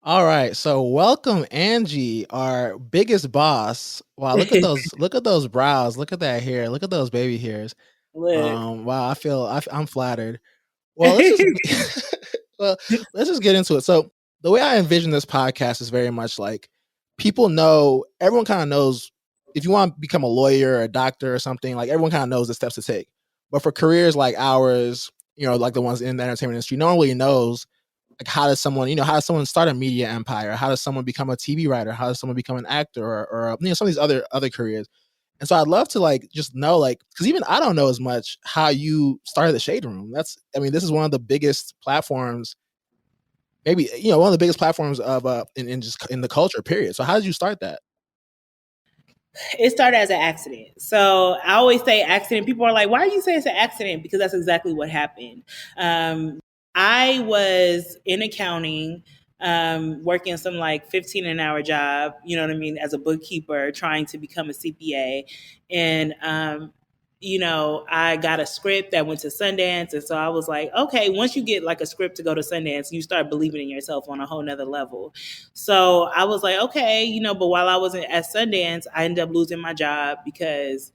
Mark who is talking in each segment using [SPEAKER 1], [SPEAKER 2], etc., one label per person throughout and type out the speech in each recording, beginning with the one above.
[SPEAKER 1] All right, so welcome Angie, our biggest boss. Wow, look at those brows, look at that hair, look at those baby hairs.
[SPEAKER 2] Look.
[SPEAKER 1] Wow, I'm flattered. Well, let's just well, let's just get into it. So, the way I envision this podcast is very much like people know, everyone kind of knows if you want to become a lawyer or a doctor or something, like everyone kind of knows the steps to take. But for careers like ours, like the ones in the entertainment industry, no one really knows like how does someone start a media empire? How does someone become a TV writer? How does someone become an actor or some of these other careers? And so I'd love to like just know like because even I don't know as much how you started the Shade Room. This is one of the biggest platforms, maybe one of the biggest platforms of in just in the culture period. So how did you start that?
[SPEAKER 2] It started as an accident. So I always say accident. People are like, why do you say it's an accident? Because that's exactly what happened. I was in accounting, working some like 15 an hour job, you know what I mean, as a bookkeeper, trying to become a CPA. And I got a script that went to Sundance. And so I was like, okay, once you get like a script to go to Sundance, you start believing in yourself on a whole nother level. So I was like, okay, but while I was at Sundance, I ended up losing my job because,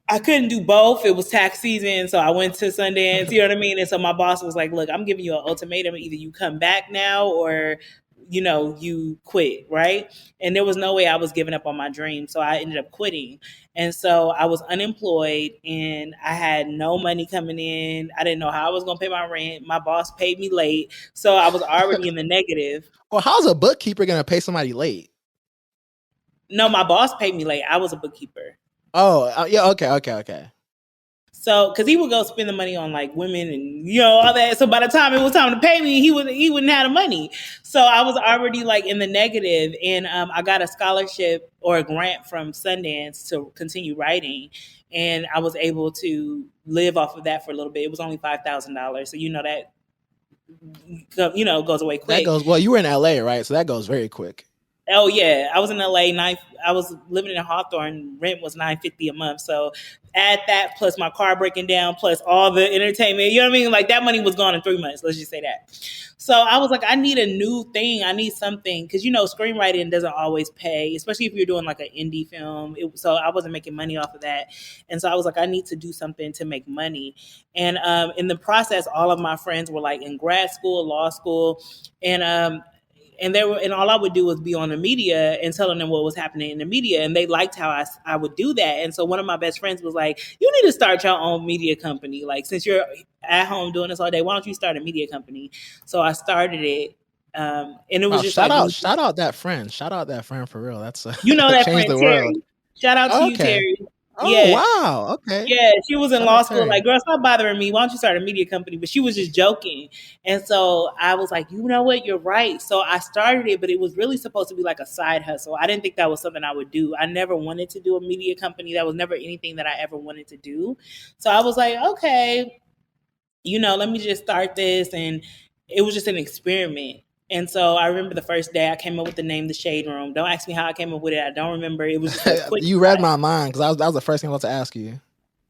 [SPEAKER 2] I couldn't do both. It was tax season. So I went to Sundance, you know what I mean? And so my boss was like, look, I'm giving you an ultimatum. Either you come back now or, you quit, right? And there was no way I was giving up on my dream. So I ended up quitting. And so I was unemployed and I had no money coming in. I didn't know how I was going to pay my rent. My boss paid me late. So I was already in the negative.
[SPEAKER 1] Well, how's a bookkeeper gonna pay somebody late?
[SPEAKER 2] No, my boss paid me late. I was a bookkeeper.
[SPEAKER 1] Oh, yeah, okay.
[SPEAKER 2] So, because he would go spend the money on like women and all that. So by the time it was time to pay me, he wouldn't have the money. So I was already like in the negative, and I got a scholarship or a grant from Sundance to continue writing, and I was able to live off of that for a little bit. It was only $5,000, so that goes away
[SPEAKER 1] That
[SPEAKER 2] quick.
[SPEAKER 1] goes well. You were in LA, right? So that goes very quick.
[SPEAKER 2] Oh yeah, I was in LA. I was living in Hawthorne. Rent was $950 a month. So add that plus my car breaking down, plus all the entertainment. You know what I mean? Like that money was gone in 3 months. Let's just say that. So I was like, I need a new thing. I need something because screenwriting doesn't always pay, especially if you're doing like an indie film. So I wasn't making money off of that, and so I was like, I need to do something to make money. And in the process, all of my friends were like in grad school, law school, and all I would do was be on the media and telling them what was happening in the media, and they liked how I would do that. And so one of my best friends was like, "You need to start your own media company. Like since you're at home doing this all day, why don't you start a media company?" So I started it, and it was
[SPEAKER 1] Wow,
[SPEAKER 2] just like
[SPEAKER 1] shout out that friend. Shout out that friend for real. That's
[SPEAKER 2] that
[SPEAKER 1] changed
[SPEAKER 2] friend
[SPEAKER 1] the world.
[SPEAKER 2] Terry. Shout out to you,
[SPEAKER 1] Okay.
[SPEAKER 2] Terry.
[SPEAKER 1] Oh,
[SPEAKER 2] Yeah,
[SPEAKER 1] wow. Okay.
[SPEAKER 2] yeah, she was in
[SPEAKER 1] Shout
[SPEAKER 2] law
[SPEAKER 1] out
[SPEAKER 2] school.
[SPEAKER 1] Terry.
[SPEAKER 2] Like, girl, stop bothering me. Why don't you start a media company? But she was just joking. And so I was like, you know what? You're right. So I started it, but it was really supposed to be like a side hustle. I didn't think that was something I would do. I never wanted to do a media company. That was never anything that I ever wanted to do. So I was like, okay, let me just start this. And it was just an experiment. And so I remember the first day I came up with the name The Shade Room. Don't ask me how I came up with it. I don't remember. It was just a quick.
[SPEAKER 1] You read my mind because that was the first thing I was to ask you.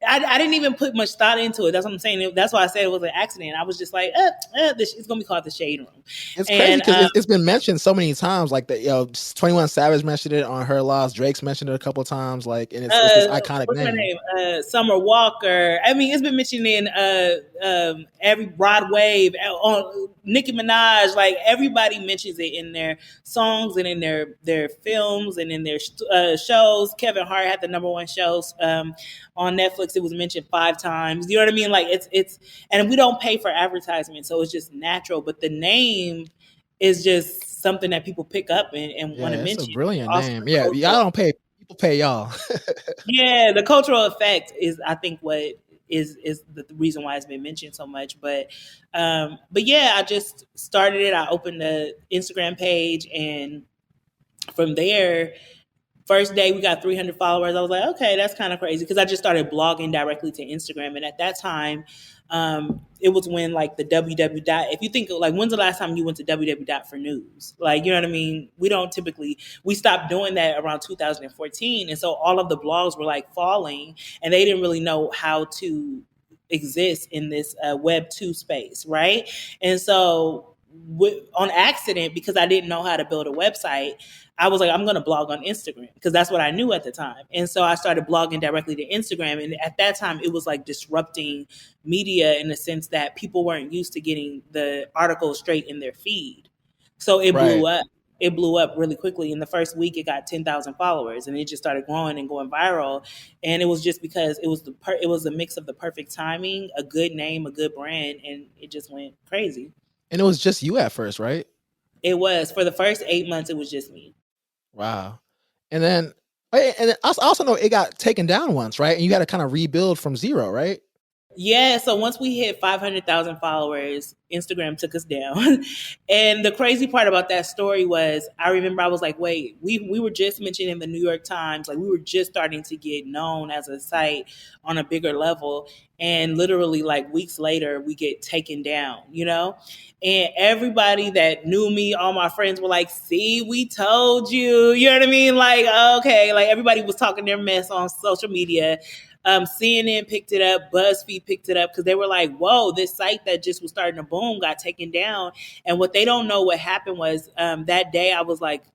[SPEAKER 2] I didn't even put much thought into it. That's what I'm saying. That's why I said it was an accident. I was just like, it's gonna be called The Shade Room,
[SPEAKER 1] It's crazy
[SPEAKER 2] and
[SPEAKER 1] because it's been mentioned so many times. Like 21 Savage mentioned it on Her Loss. Drake's mentioned it a couple times. Like, and it's this iconic
[SPEAKER 2] what's her
[SPEAKER 1] name.
[SPEAKER 2] name? Summer Walker. I mean, it's been mentioned in every Broadway on Nicki Minaj. Like everybody mentions it in their songs and in their films and in their shows. Kevin Hart had the #1 shows on Netflix. It was mentioned 5 times. You know what I mean? Like it's and we don't pay for advertisement, so it's just natural. But the name is just something that people pick up and want to
[SPEAKER 1] Yeah, it's a
[SPEAKER 2] mention.
[SPEAKER 1] brilliant
[SPEAKER 2] Also,
[SPEAKER 1] name.
[SPEAKER 2] the
[SPEAKER 1] Yeah, y'all
[SPEAKER 2] cultural.
[SPEAKER 1] don't pay. People pay y'all.
[SPEAKER 2] Yeah, the cultural effect is, I think, what is the reason why it's been mentioned so much. But yeah, I just started it. I opened the Instagram page, and from there, first day we got 300 followers. I was like, okay, that's kind of crazy because I just started blogging directly to Instagram, and at that time, it was when like the www dot. If you think like, when's the last time you went to www dot for news? Like, you know what I mean? We stopped doing that around 2014, and so all of the blogs were like falling, and they didn't really know how to exist in this Web 2 space, right? And so on accident, because I didn't know how to build a website, I was like, I'm going to blog on Instagram because that's what I knew at the time. And so I started blogging directly to Instagram. And at that time, it was like disrupting media in the sense that people weren't used to getting the articles straight in their feed. So it blew
[SPEAKER 1] Right.
[SPEAKER 2] up. It blew up really quickly. In the first week, it got 10,000 followers, and it just started growing and going viral. And it was just because it was it was a mix of the perfect timing, a good name, a good brand, and it just went crazy.
[SPEAKER 1] And it was just you at first, right?
[SPEAKER 2] It was, for the first 8 months, it was just me.
[SPEAKER 1] Wow. And then, and then I also know it got taken down once, right? And you had to kind of rebuild from zero, right?
[SPEAKER 2] Yeah, so once we hit 500,000 followers, Instagram took us down. And the crazy part about that story was, I remember I was like, wait, we were just mentioned in the New York Times, like we were just starting to get known as a site on a bigger level. And literally, like weeks later, we get taken down, you know? And everybody that knew me, all my friends were like, see, we told you. You know what I mean? Like, okay, like everybody was talking their mess on social media. CNN picked it up, BuzzFeed picked it up, because they were like, whoa, this site that just was starting to boom got taken down. And what they don't know, what happened was, that day I was like,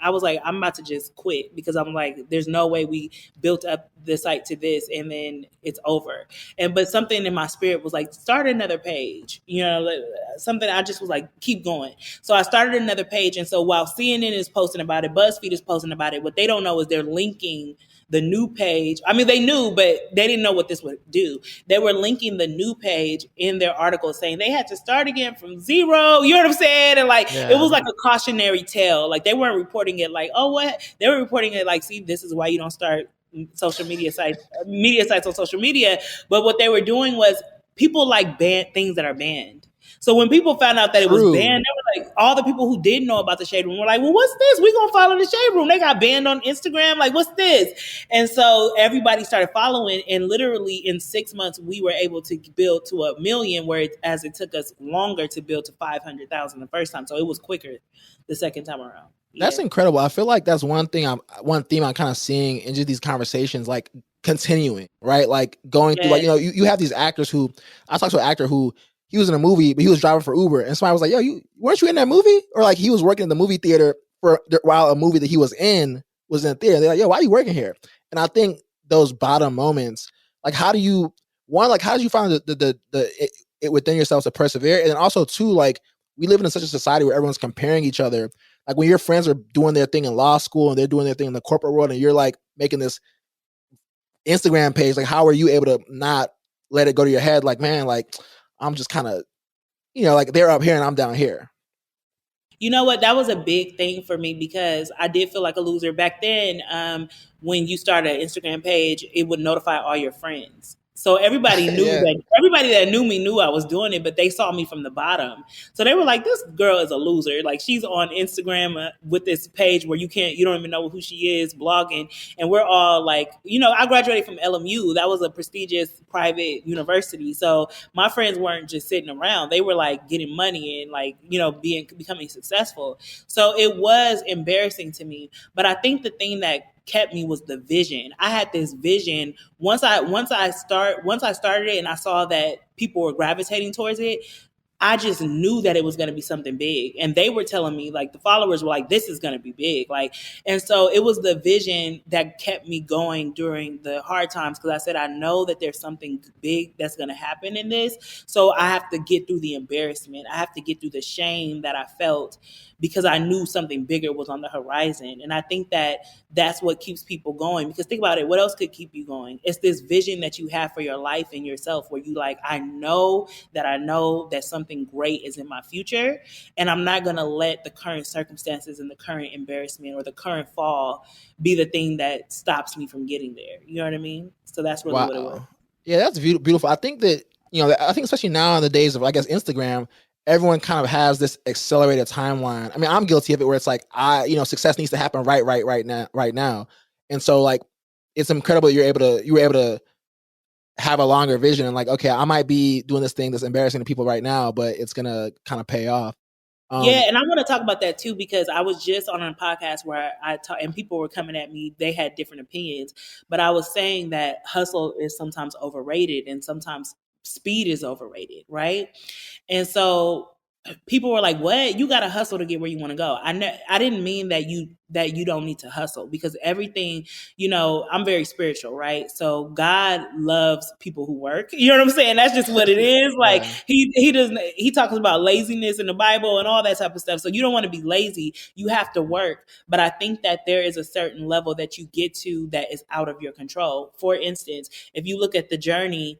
[SPEAKER 2] I'm about to just quit, because I'm like, there's no way we built up the site to this and then it's over. But something in my spirit was like, start another page, you know, like, something. I just was like, keep going. So I started another page. And so while CNN is posting about it, BuzzFeed is posting about it, what they don't know is they're linking the new page. I mean, they knew, but they didn't know what this would do. They were linking the new page in their article, saying they had to start again from zero. You know what I'm saying? And like, it was
[SPEAKER 1] Yeah.
[SPEAKER 2] like a cautionary tale. Like, they weren't reporting it like, oh, what? They were reporting it like, see, this is why you don't start media sites on social media. But what they were doing was, people like ban things that are banned. So when people found out that it was
[SPEAKER 1] True.
[SPEAKER 2] banned, they were like, all the people who didn't know about the Shade Room were like, well, what's this? We gonna follow the Shade Room. They got banned on Instagram. Like, what's this? And so everybody started following, and literally in 6 months, we were able to build to 1 million, as it took us longer to build to 500,000 the first time. So it was quicker the second time around.
[SPEAKER 1] That's
[SPEAKER 2] Yeah.
[SPEAKER 1] incredible. I feel like that's one theme I'm kind of seeing in just these conversations, like continuing, right? Like going through, like,
[SPEAKER 2] Yes.
[SPEAKER 1] you have these actors who, I talked to an actor who, he was in a movie, but he was driving for Uber, and somebody was like, "Yo, you weren't you in that movie?" Or like he was working in the movie theater while a movie that he was in the theater. They're like, "Yo, why are you working here?" And I think those bottom moments, like, how do you how did you find it within yourself to persevere, and then also two, like, we live in such a society where everyone's comparing each other. Like when your friends are doing their thing in law school and they're doing their thing in the corporate world, and you're like making this Instagram page, like how are you able to not let it go to your head? Like, man, like I'm just kind of, like they're up here and I'm down here.
[SPEAKER 2] You know what? That was a big thing for me, because I did feel like a loser back then. When you start an Instagram page, it would notify all your friends. So
[SPEAKER 1] Yeah.
[SPEAKER 2] everybody that knew me knew I was doing it, but they saw me from the bottom. So they were like, "This girl is a loser. Like, she's on Instagram with this page where you don't even know who she is, blogging." And we're all like, I graduated from LMU. That was a prestigious private university. So my friends weren't just sitting around. They were like getting money and like, becoming successful. So it was embarrassing to me. But I think the thing that kept me was the vision. I had this vision. Once I started it and I saw that people were gravitating towards it, I just knew that it was going to be something big. And they were telling me, like, the followers were like, this is going to be big. Like, and so it was the vision that kept me going during the hard times. Cause I said, I know that there's something big that's going to happen in this. So I have to get through the embarrassment. I have to get through the shame that I felt, because I knew something bigger was on the horizon. And I think that that's what keeps people going. Because think about it, what else could keep you going? It's this vision that you have for your life and yourself, where you like, I know that something great is in my future, and I'm not going to let the current circumstances and the current embarrassment or the current fall be the thing that stops me from getting there. You know what I mean? So that's really what it was.
[SPEAKER 1] Wow. Yeah, that's beautiful. I think that, I think especially now in the days of, I guess, Instagram, everyone kind of has this accelerated timeline. I mean, I'm guilty of it, where it's like, success needs to happen right now. And so like, it's incredible you were able to have a longer vision and like, okay, I might be doing this thing that's embarrassing to people right now, but it's going to kind of pay off.
[SPEAKER 2] Yeah, and I want to talk about that too, because I was just on a podcast where I talk, and people were coming at me. They had different opinions, but I was saying that hustle is sometimes overrated and sometimes speed is overrated, right? And so people were like, "What? You got to hustle to get where you want to go." I didn't mean that you don't need to hustle, because everything, I'm very spiritual, right? So God loves people who work. You know what I'm saying? That's just what it is. Like
[SPEAKER 1] Yeah.
[SPEAKER 2] he doesn't he talks about laziness in the Bible and all that type of stuff. So you don't want to be lazy. You have to work. But I think that there is a certain level that you get to that is out of your control. For instance, if you look at the journey,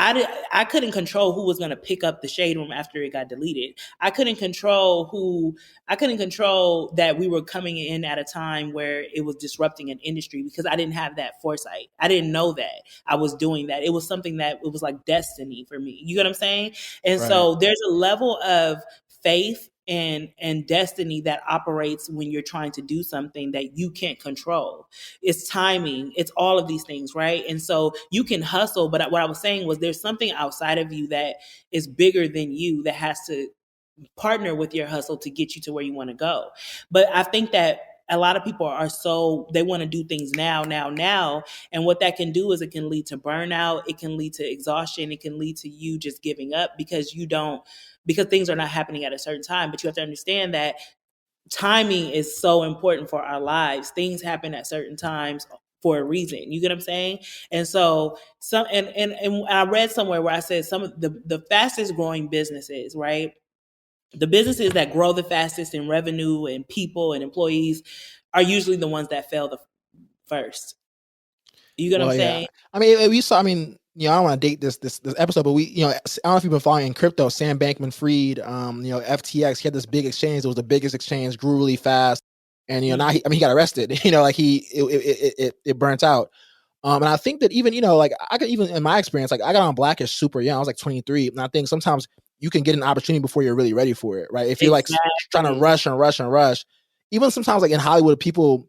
[SPEAKER 2] I couldn't control who was going to pick up the shade room after it got deleted. I couldn't control that we were coming in at a time where it was disrupting an industry, because I didn't have that foresight. I didn't know that I was doing that. It was something that it was like destiny for me. You get what I'm saying? And
[SPEAKER 1] Right.
[SPEAKER 2] so there's a level of faith and destiny that operates when you're trying to do something that you can't control. It's timing, it's all of these things, right? And so you can hustle, but what I was saying was there's something outside of you that is bigger than you that has to partner with your hustle to get you to where you want to go. But I think that a lot of people they want to do things now. And what that can do is it can lead to burnout. It can lead to exhaustion. It can lead to you just giving up because things are not happening at a certain time. But you have to understand that timing is so important for our lives. Things happen at certain times for a reason. You get what I'm saying? And so and I read somewhere where I said some of the fastest growing businesses, right? The businesses that grow the fastest in revenue and people and employees are usually the ones that fail the first. You get what
[SPEAKER 1] Well,
[SPEAKER 2] I'm
[SPEAKER 1] yeah.
[SPEAKER 2] saying?
[SPEAKER 1] I mean, we saw. I mean, I don't want to date this episode, but I don't know if you've been following in crypto. Sam Bankman-Fried, FTX. He had this big exchange. It was the biggest exchange. Grew really fast, and now he got arrested. Like it burnt out. And I think that even like I could, even in my experience, like I got on Blackish super young. I was like 23, and I think sometimes you can get an opportunity before you're really ready for it, right? If you're like trying to rush and rush and rush, even sometimes like in Hollywood, people,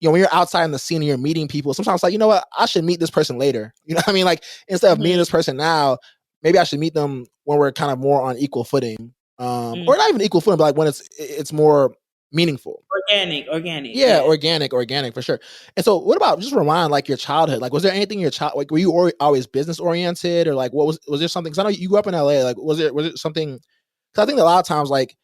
[SPEAKER 1] when you're outside in the scene and you're meeting people, sometimes like, what, I should meet this person later. You know what I mean? Like instead of meeting this person now, maybe I should meet them when we're kind of more on equal footing, or not even equal footing, but like when it's more meaningful.
[SPEAKER 2] Organic.
[SPEAKER 1] Yeah, organic for sure. And so what about, just rewind like your childhood? Like, was there anything in your child, like, were you always business oriented, or like, was there something? Cause I know you grew up in LA. Like, was it something? Cause I think a lot of times, like,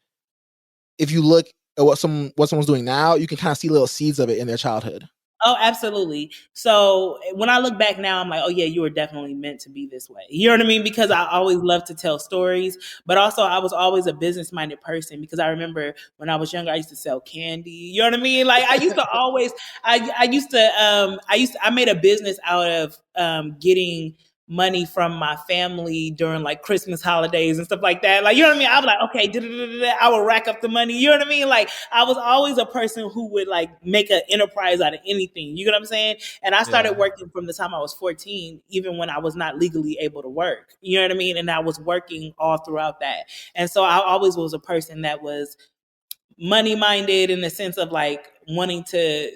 [SPEAKER 1] if you look at what someone's doing now, you can kind of see little seeds of it in their childhood.
[SPEAKER 2] Oh, absolutely. So when I look back now, I'm like, oh yeah, you were definitely meant to be this way. You know what I mean? Because I always love to tell stories, but also I was always a business minded person, because I remember when I was younger, I used to sell candy. You know what I mean? Like I used to always, I made a business out of getting money from my family during like Christmas holidays and stuff like that. Like, you know what I mean? I was like, okay, I will rack up the money. You know what I mean? Like, I was always a person who would like make an enterprise out of anything. You know what I'm saying? And I started working from the time I was 14, even when I was not legally able to work. You know what I mean? And I was working all throughout that. And so I always was a person that was money minded, in the sense of like wanting to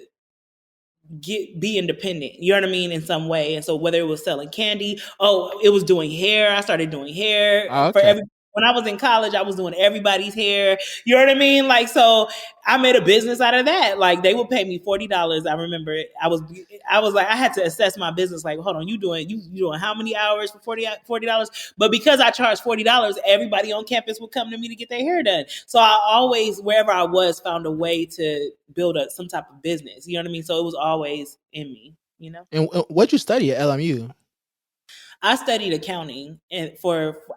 [SPEAKER 2] be independent, you know what I mean, in some way. And so whether it was selling candy, it was doing hair. I started doing hair when I was in college. I was doing everybody's hair. You know what I mean? Like, so I made a business out of that. Like, they would pay me $40. I remember I was like, I had to assess my business. Like, hold on, you doing how many hours for $40? But because I charged $40, everybody on campus would come to me to get their hair done. So I always, wherever I was, found a way to build some type of business. You know what I mean? So it was always in me.
[SPEAKER 1] And what'd you study at LMU?
[SPEAKER 2] I studied accounting, and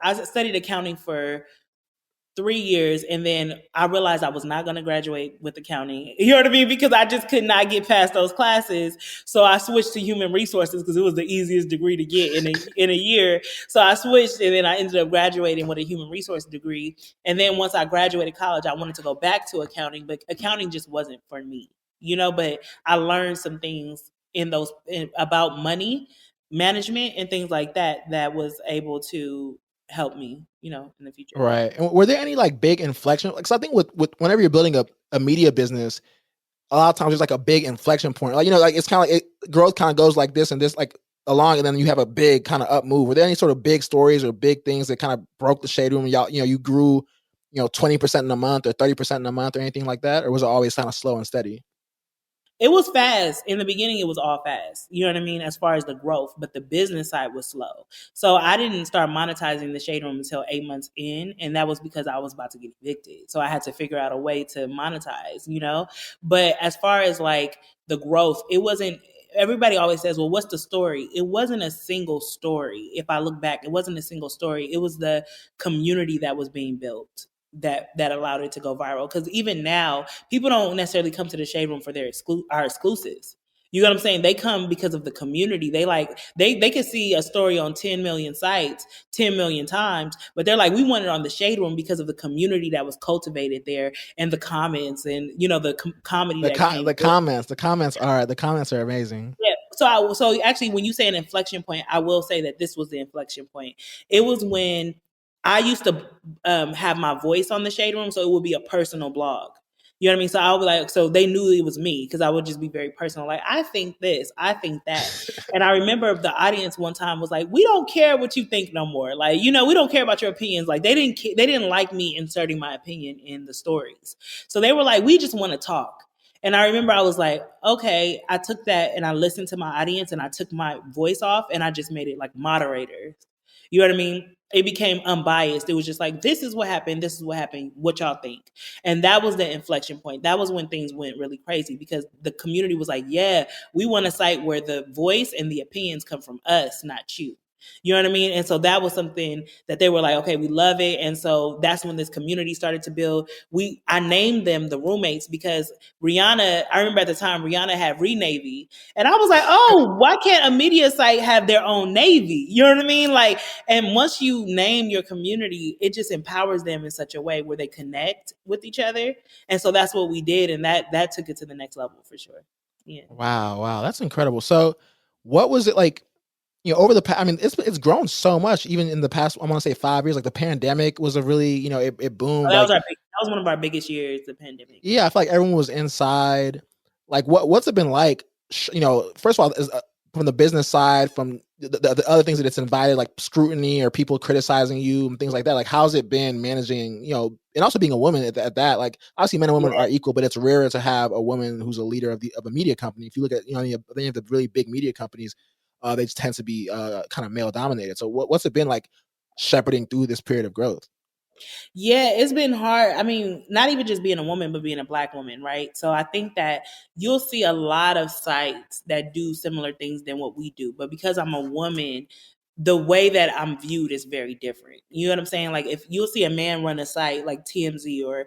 [SPEAKER 2] I studied accounting for 3 years, and then I realized I was not going to graduate with accounting. You know what I mean? Because I just could not get past those classes. So I switched to human resources because it was the easiest degree to get in a year. So I switched, and then I ended up graduating with a human resource degree. And then once I graduated college, I wanted to go back to accounting, but accounting just wasn't for me. But I learned some things about money management and things like that was able to help me, in the future.
[SPEAKER 1] Right. And were there any like big inflection? Like, so I think with whenever you're building a media business, a lot of times there's like a big inflection point. Like, like it's kind of like growth kind of goes like this and this, like along, and then you have a big kind of up move. Were there any sort of big stories or big things that kind of broke the shade room? Y'all, you grew, 20% in a month or 30% in a month or anything like that? Or was it always kind of slow and steady?
[SPEAKER 2] It was fast. In the beginning, it was all fast. You know what I mean? As far as the growth, but the business side was slow. So I didn't start monetizing the Shade Room until 8 months in. And that was because I was about to get evicted. So I had to figure out a way to monetize, you know? But as far as like the growth, it wasn't, everybody always says, well, what's the story? It wasn't a single story. If I look back, it wasn't a single story. It was the community that was being built that allowed it to go viral. Because even now, people don't necessarily come to the Shade Room for their our exclusives. You know what I'm saying? They come because of the community. They like they can see a story on 10 million sites 10 million times, but they're like, we want it on the Shade Room because of the community that was cultivated there and the comments and you know the comedy that came.
[SPEAKER 1] The comments are amazing.
[SPEAKER 2] Yeah. So actually, when you say an inflection point, I will say that this was the inflection point. It was when I used to have my voice on the Shade Room, so it would be a personal blog. You know what I mean? So I would be like, so they knew it was me because I would just be very personal. Like, I think this, I think that. And I remember the audience one time was like, we don't care what you think no more. Like, you know, we don't care about your opinions. Like they didn't like me inserting my opinion in the stories. So they were like, we just want to talk. And I remember I was like, okay, I took that and I listened to my audience and I took my voice off and I just made it like moderator. You know what I mean? It became unbiased. It was just like, this is what happened. This is what happened. What y'all think? And that was the inflection point. That was when things went really crazy because the community was like, yeah, we want a site where the voice and the opinions come from us, not you. You know what I mean? And so that was something that they were like, okay, we love it. And so that's when this community started to build. I named them the roommates because Rihanna, I remember at the time Rihanna had Re-Navy. And I was like, oh, why can't a media site have their own Navy? You know what I mean? Like, and once you name your community, it just empowers them in such a way where they connect with each other. And so that's what we did. And that took it to the next level for sure. Yeah.
[SPEAKER 1] Wow, that's incredible. So, what was it like? Over the past, I mean, it's grown so much. Even in the past, I want to say 5 years. Like the pandemic was a really, it boomed.
[SPEAKER 2] That was
[SPEAKER 1] Like,
[SPEAKER 2] that was one of our biggest years, the pandemic.
[SPEAKER 1] yeah, I feel like everyone was inside. Like, what's it been like? First of all, from the business side, from the other things that it's invited, like scrutiny or people criticizing you and things like that. Like, how's it been managing? And also being a woman at that. Like, obviously, men and women are equal, but it's rarer to have a woman who's a leader of a media company. If you look at any of the really big media companies, they just tend to be kind of male dominated. So, what's it been like shepherding through this period of growth?
[SPEAKER 2] Yeah, it's been hard. I mean, not even just being a woman, but being a Black woman, right? So I think that you'll see a lot of sites that do similar things than what we do. But because I'm a woman, the way that I'm viewed is very different. You know what I'm saying? Like if you'll see a man run a site like TMZ or,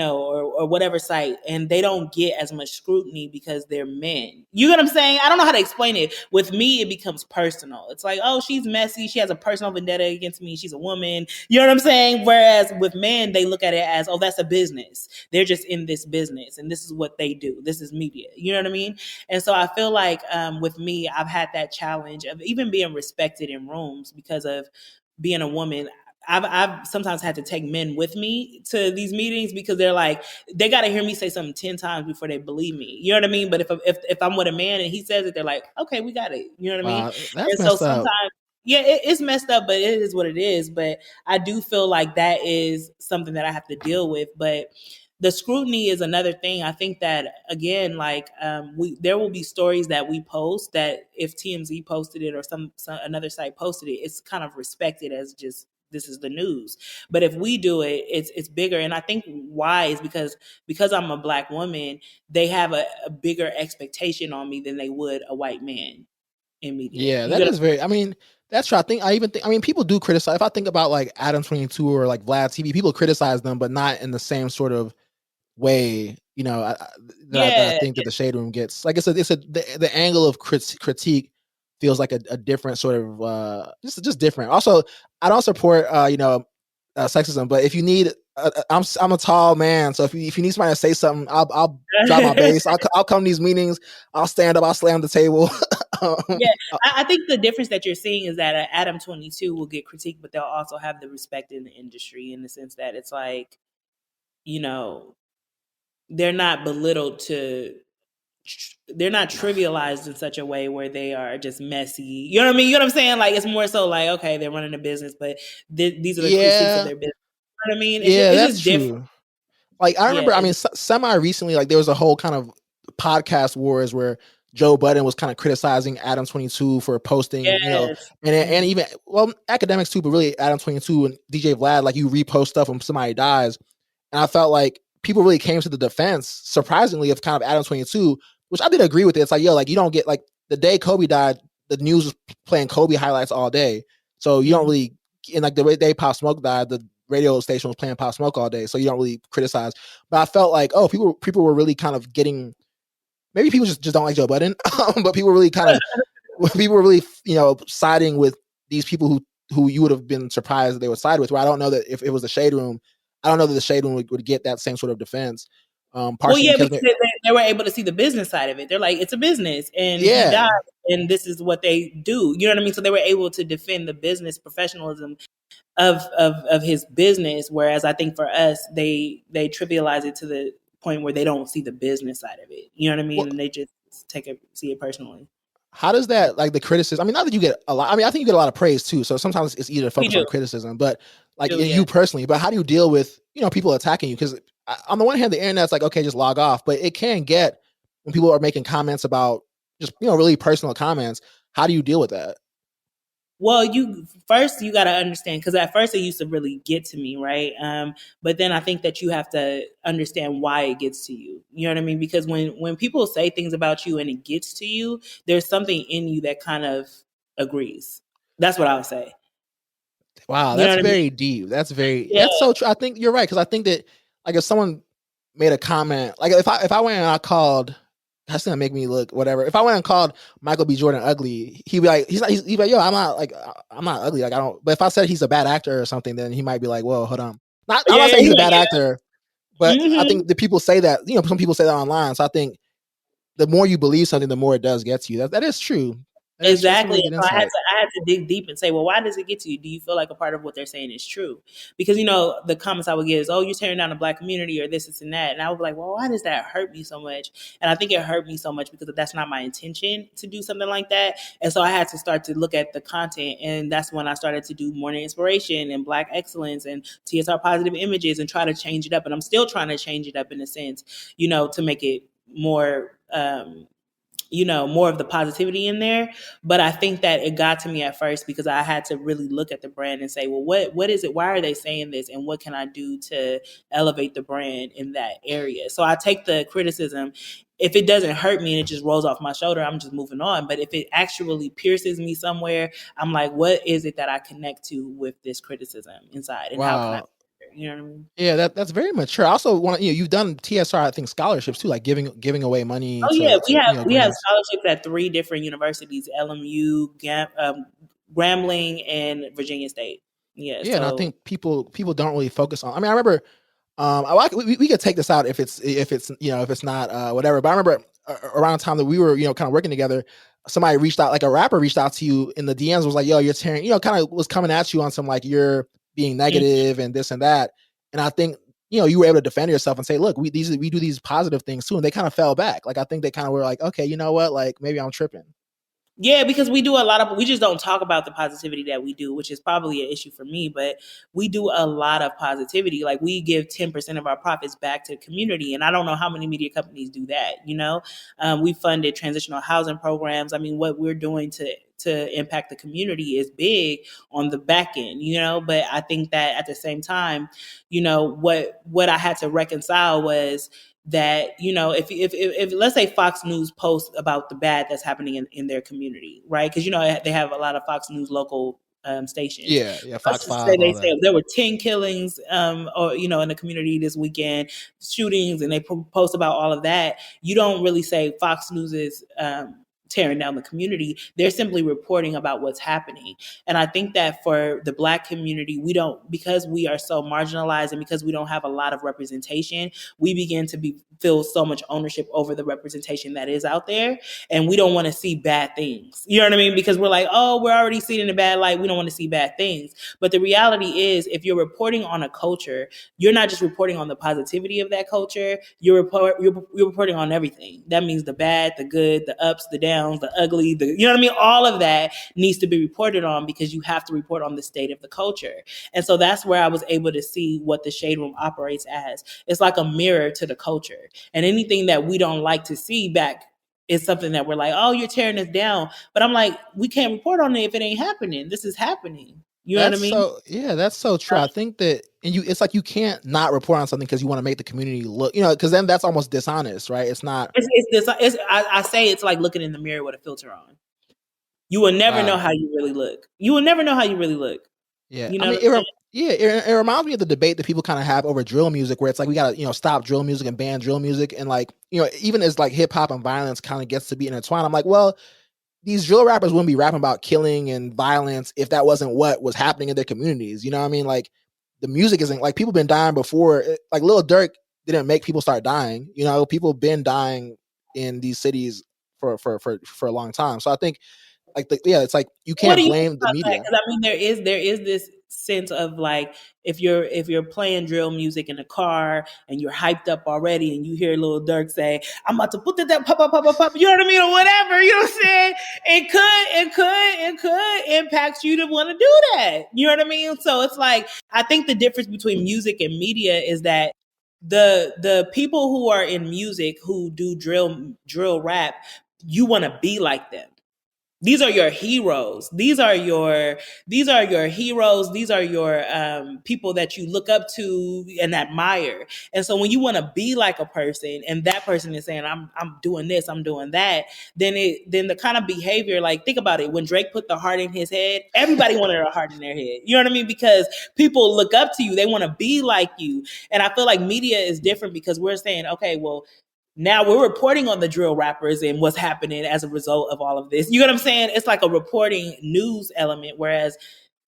[SPEAKER 2] or whatever site, and they don't get as much scrutiny because they're men. You know what I'm saying? I don't know how to explain it. With me, it becomes personal. It's like, oh, she's messy. She has a personal vendetta against me. She's a woman. You know what I'm saying? Whereas with men, they look at it as, oh, that's a business. They're just in this business and this is what they do. This is media. You know what I mean? And so I feel like with me, I've had that challenge of even being respected in rooms because of being a woman. I've sometimes had to take men with me to these meetings because they're like, they got to hear me say something 10 times before they believe me. You know what I mean? But if I'm with a man and he says it, they're like, okay, we got it. You know what I mean?
[SPEAKER 1] That's
[SPEAKER 2] And so
[SPEAKER 1] messed up.
[SPEAKER 2] sometimes, yeah, it's messed up, but it is what it is. But I do feel like that is something that I have to deal with. But the scrutiny is another thing. I think that again, like there will be stories that we post that if TMZ posted it or some another site posted it, it's kind of respected as just this is the news. But if we do it, it's bigger. And I think why is because I'm a Black woman, they have a bigger expectation on me than they would a white man in media.
[SPEAKER 1] Yeah, that is very. I mean, that's true. I mean, people do criticize. If I think about like Adam 22 or like Vlad TV, people criticize them, but not in the same sort of way. That I think that the Shade Room gets. Like the angle of critique feels like a different sort of just different. Also, I don't support sexism, but if you need, I'm a tall man, so if you need somebody to say something, I'll drop my bass. I'll come to these meetings. I'll stand up. I'll slam the table.
[SPEAKER 2] Yeah, I think the difference that you're seeing is that Adam 22 will get critiqued, but they'll also have the respect in the industry in the sense that it's like, they're not belittled they're not trivialized in such a way where they are just messy. You know what I mean? You know what I'm saying? Like it's more so like, okay, they're running a business, but these are the critiques of their business. You know what I mean?
[SPEAKER 1] Yeah,
[SPEAKER 2] It's
[SPEAKER 1] that's
[SPEAKER 2] just
[SPEAKER 1] true.
[SPEAKER 2] different.
[SPEAKER 1] Like I remember, I mean, semi recently, like there was a whole kind of podcast wars where Joe Budden was kind of criticizing Adam 22 for posting,
[SPEAKER 2] Yes.
[SPEAKER 1] and even academics too, but really Adam 22 and DJ Vlad, like you repost stuff when somebody dies, and I felt like people really came to the defense, surprisingly, of kind of Adam 22, which I did agree with it. It's like, yo, like you don't get like the day Kobe died, the news was playing Kobe highlights all day, so you don't really, and like the day Pop Smoke died, the radio station was playing Pop Smoke all day, so you don't really criticize. But I felt like, oh, people were really kind of getting, maybe people just don't like Joe Budden, but people were really siding with these people who you would have been surprised that they would side with. Where I don't know that if it was the Shade Room, I don't know that the Shade Room would get that same sort of defense. Partially
[SPEAKER 2] because they were able to see the business side of it. They're like, it's a business, and he died, and this is what they do. You know what I mean? So they were able to defend the business professionalism of his business, whereas I think for us, they trivialize it to the point where they don't see the business side of it. You know what I mean?
[SPEAKER 1] Well,
[SPEAKER 2] and they just see it personally.
[SPEAKER 1] How does that, like the criticism? I mean, not that you get a lot. I mean, I think you get a lot of praise too. So sometimes it's easy to focus on the criticism, but like you personally. But how do you deal with people attacking you? Because on the one hand, the internet's like, okay, just log off, but it can get when people are making comments about just really personal comments. How do you deal with that?
[SPEAKER 2] Well, you got to understand, because at first it used to really get to me, right? But then I think that you have to understand why it gets to you. You know what I mean? Because when people say things about you and it gets to you, there's something in you that kind of agrees. That's what I would say.
[SPEAKER 1] Wow, that's very deep. That's so true. I think you're right, because I think that like if someone made a comment, like if I went and I called. That's gonna make me look whatever. If I went and called Michael B. Jordan ugly, he'd be like, he'd be like, yo, I'm not ugly. Like I don't. But if I said he's a bad actor or something, then he might be like, whoa, hold on. I'm not saying he's a bad actor, but I think the people say that. Some people say that online. So I think the more you believe something, the more it does get to you. That is true.
[SPEAKER 2] Exactly. So I had to dig deep and say, well, why does it get to you? Do you feel like a part of what they're saying is true? Because the comments I would get is, oh, you're tearing down the Black community or this and that, and I was like, well, why does that hurt me so much? And I think it hurt me so much because that's not my intention to do something like that. And so I had to start to look at the content, and that's when I started to do Morning Inspiration and Black Excellence and TSR Positive Images and try to change it up. And I'm still trying to change it up in a sense, to make it more more of the positivity in there. But I think that it got to me at first because I had to really look at the brand and say, well, what is it? Why are they saying this? And what can I do to elevate the brand in that area? So I take the criticism. If it doesn't hurt me and it just rolls off my shoulder, I'm just moving on. But if it actually pierces me somewhere, I'm like, what is it that I connect to with this criticism inside? And how can I, you know what I mean?
[SPEAKER 1] Yeah, that's very mature. I also want you've done TSR, I think, scholarships too, like giving away money.
[SPEAKER 2] Oh yeah, we have scholarships at 3 different universities: LMU, Grambling, and Virginia State. Yeah,
[SPEAKER 1] and I think people don't really focus on. I mean, I remember, we could take this out if it's not whatever. But I remember around the time that we were kind of working together, somebody reached out, like a rapper reached out to you in the DMs, was like, yo, you're tearing, kind of was coming at you on some like you're being negative and this and that. And I think you were able to defend yourself and say, look, we do these positive things too, and they kind of fell back. Like I think they kind of were like, okay, you know what, like maybe I'm tripping.
[SPEAKER 2] Yeah, because we just don't talk about the positivity that we do, which is probably an issue for me, but we do a lot of positivity. Like we give 10% of our profits back to the community. And I don't know how many media companies do that. We funded transitional housing programs. I mean, what we're doing to impact the community is big on the back end, but I think that at the same time, what I had to reconcile was that, if let's say Fox News posts about the bad that's happening in their community, right? Because, they have a lot of Fox News local stations.
[SPEAKER 1] Yeah, Fox 5.
[SPEAKER 2] They say there were 10 killings, or in the community this weekend, shootings, and they post about all of that. You don't really say Fox News is tearing down the community. They're simply reporting about what's happening. And I think that for the Black community, because we are so marginalized and because we don't have a lot of representation, we begin to feel so much ownership over the representation that is out there. And we don't want to see bad things. You know what I mean? Because we're like, oh, we're already seeing in a bad light. We don't want to see bad things. But the reality is, if you're reporting on a culture, you're not just reporting on the positivity of that culture. You're reporting on everything. That means the bad, the good, the ups, the downs, downs, the ugly, you know what I mean? All of that needs to be reported on because you have to report on the state of the culture. And so that's where I was able to see what the Shade Room operates as. It's like a mirror to the culture. And anything that we don't like to see back is something that we're like, oh, you're tearing us down. But I'm like, we can't report on it if it ain't happening. This is happening. You know what I mean?
[SPEAKER 1] That's so true. I think that, and it's like you can't not report on something because you want to make the community look, because then that's almost dishonest, right? It's not.
[SPEAKER 2] I say it's like looking in the mirror with a filter on. You will never know how you really look. You will never know how you really look.
[SPEAKER 1] Yeah,
[SPEAKER 2] you know
[SPEAKER 1] it reminds me of the debate that people kind of have over drill music, where it's like we gotta stop drill music and ban drill music, and like even as like hip hop and violence kind of gets to be intertwined, I'm like, well, these drill rappers wouldn't be rapping about killing and violence if that wasn't what was happening in their communities. You know what I mean? Like the music isn't like people been dying before. Like Lil Durk didn't make people start dying. People been dying in these cities for a long time. So I think it's like you can't blame the media.
[SPEAKER 2] Because I mean, there is this sense of like if you're playing drill music in a car and you're hyped up already and you hear Lil Durk say, I'm about to put that pop, you know what I mean, or whatever, you know what I'm saying? It could impact you to want to do that. You know what I mean? So it's like, I think the difference between music and media is that the people who are in music who do drill rap, you want to be like them. These are your heroes. These are your heroes. These are your people that you look up to and admire. And so when you want to be like a person, and that person is saying, "I'm doing this, I'm doing that," then the kind of behavior, like think about it. When Drake put the heart in his head, everybody wanted a heart in their head. You know what I mean? Because people look up to you. They want to be like you. And I feel like media is different because we're saying, okay, well, now we're reporting on the drill rappers and what's happening as a result of all of this. You know what I'm saying? It's like a reporting news element, whereas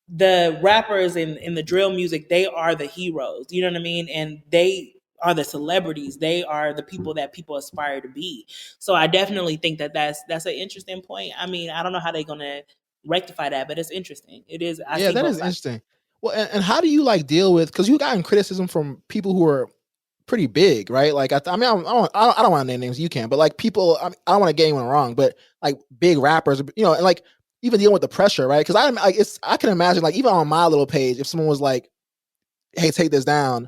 [SPEAKER 2] the rappers in the drill music, they are the heroes. You know what I mean? And they are the celebrities. They are the people that people aspire to be. So I definitely think that's an interesting point. I mean, I don't know how they're going to rectify that, but it's interesting. It is.
[SPEAKER 1] That is interesting. Well, and how do you like deal with, because you gotten criticism from people who are pretty big, right? Like I don't want to name names. You can, but like people, I don't want to get anyone wrong, but like big rappers, and like even dealing with the pressure, right? Because I can imagine like even on my little page, if someone was like, "Hey, take this down,"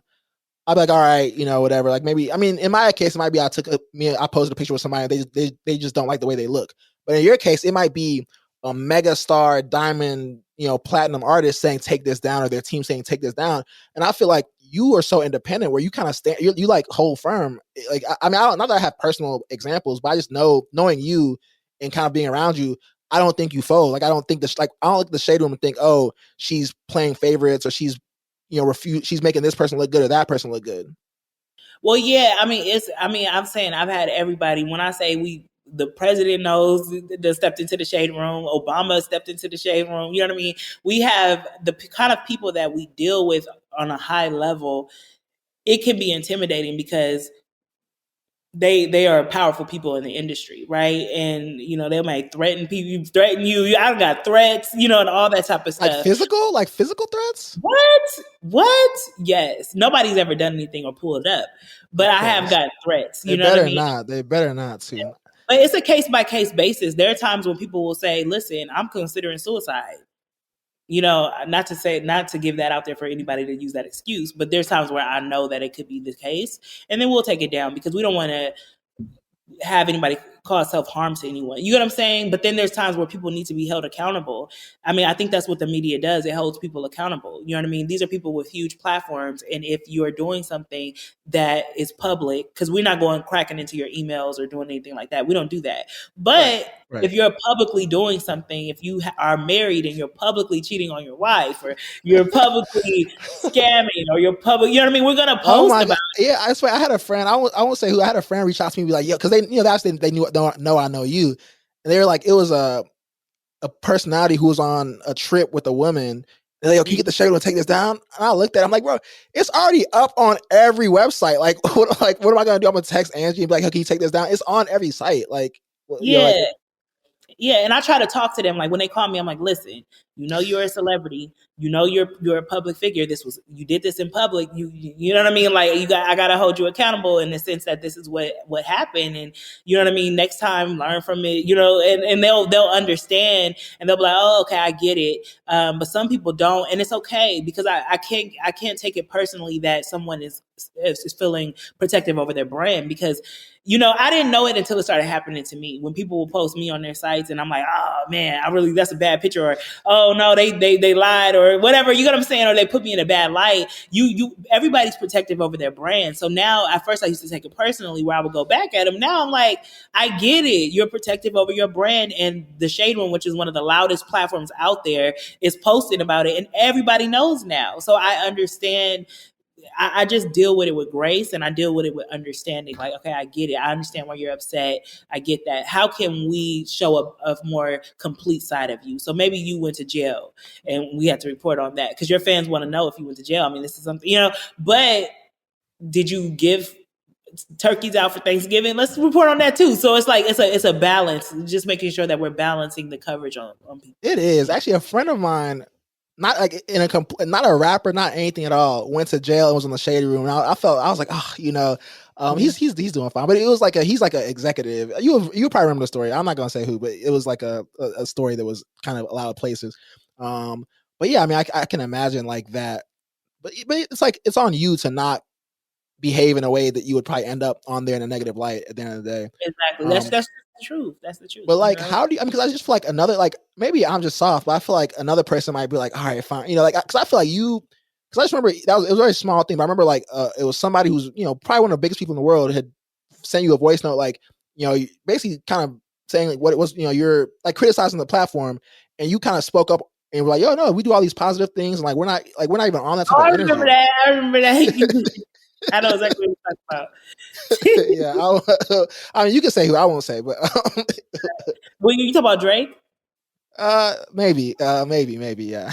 [SPEAKER 1] I'd be like, "All right, whatever." Like maybe, I mean, in my case, it might be I posted a picture with somebody, they just don't like the way they look. But in your case, it might be a mega star, diamond, platinum artist saying take this down, or their team saying take this down. And I feel like you are so independent where you kind of stand, you like hold firm. Like, I mean, not that I have personal examples, but I just knowing you and kind of being around you, I don't think you fold. Like, I don't think I don't look at the Shade Room and think, oh, she's playing favorites, or she's, she's making this person look good or that person look good.
[SPEAKER 2] Well, yeah, I mean, I'm saying I've had everybody. When I say the president knows that stepped into the Shade Room, Obama stepped into the Shade Room. You know what I mean? We have the kind of people that we deal with on a high level. It can be intimidating because they are powerful people in the industry, right? And they might threaten you. I got threats, and all that type of stuff.
[SPEAKER 1] Like physical threats?
[SPEAKER 2] What? Yes. Nobody's ever done anything or pulled up, but I have got threats. You know what I mean?
[SPEAKER 1] They better not to.
[SPEAKER 2] But it's a case by case basis. There are times when people will say, "Listen, I'm considering suicide." Not to give that out there for anybody to use that excuse, but there's times where I know that it could be the case, and then we'll take it down because we don't want to have anybody cause self-harm to anyone. You know what I'm saying? But then there's times where people need to be held accountable. I mean, I think that's what the media does. It holds people accountable. You know what I mean? These are people with huge platforms. And if you're doing something that is public, because we're not going cracking into your emails or doing anything like that. We don't do that. But right. If you're publicly doing something, if you are married and you're publicly cheating on your wife, or you're publicly scamming, or you're public, you know what I mean? We're going to post about it.
[SPEAKER 1] Yeah, I swear I had a friend, I won't say who, I had a friend reach out to me and be like, yo, because they knew, don't know I know you. And they were like, it was a personality who was on a trip with a woman. And they go, can you get the Shade Room to take this down? And I looked at it, I'm like, bro, it's already up on every website. Like, what am I going to do? I'm going to text Angie and be like, hey, can you take this down? It's on every site. Like,
[SPEAKER 2] yeah. Yeah, and I try to talk to them. Like when they call me, I'm like, listen, You know you're a celebrity. You know you're a public figure. You did this in public. You know what I mean? Like I gotta hold you accountable in the sense that this is what happened, and you know what I mean. Next time, learn from it. You know, and they'll understand, and they'll be like, oh, okay, I get it. But some people don't, and it's okay because I can't take it personally that someone is feeling protective over their brand because you know, I didn't know it until it started happening to me. When people will post me on their sites and I'm like, oh man, that's a bad picture, or oh no, they lied or whatever, you know what I'm saying? Or they put me in a bad light. Everybody's protective over their brand. So now at first I used to take it personally where I would go back at them. Now I'm like, I get it. You're protective over your brand, and the Shade Room, which is one of the loudest platforms out there, is posting about it and everybody knows now. So I understand. I just deal with it with grace and I deal with it with understanding. Like, okay, I get it. I understand why you're upset. I get that. How can we show a more complete side of you? So maybe you went to jail and we have to report on that because your fans want to know if you went to jail. I mean, this is something, you know, but did you give turkeys out for Thanksgiving? Let's report on that too. So it's like, it's a balance, just making sure that we're balancing the coverage on people.
[SPEAKER 1] It is actually a friend of mine, not like not a rapper, not anything at all, went to jail and was in the Shady Room. And I was like, oh, you know, he's doing fine. But it was like he's like an executive. You probably remember the story. I'm not gonna say who, but it was like a story that was kind of a lot of places. But yeah, I mean, I can imagine like that. But it's like it's on you to not behave in a way that you would probably end up on there in a negative light at the end of the day.
[SPEAKER 2] Exactly. That's the truth. That's the truth.
[SPEAKER 1] But like, you know? How do you? I mean, because I just feel like another, like maybe I'm just soft, but I feel like another person might be like, all right, fine, you know, like because I feel like you. Because I just remember it was a very small thing, but I remember like it was somebody who's, you know, probably one of the biggest people in the world had sent you a voice note, like, you know, basically kind of saying like what it was, you know, you're like criticizing the platform, and you kind of spoke up and were like, yo, no, we do all these positive things, and like we're not even on that type of energy.
[SPEAKER 2] I remember that. I know exactly what you're talking
[SPEAKER 1] about. Yeah, I mean, you can say who, I won't say, but
[SPEAKER 2] when you talk about Drake,
[SPEAKER 1] maybe, yeah.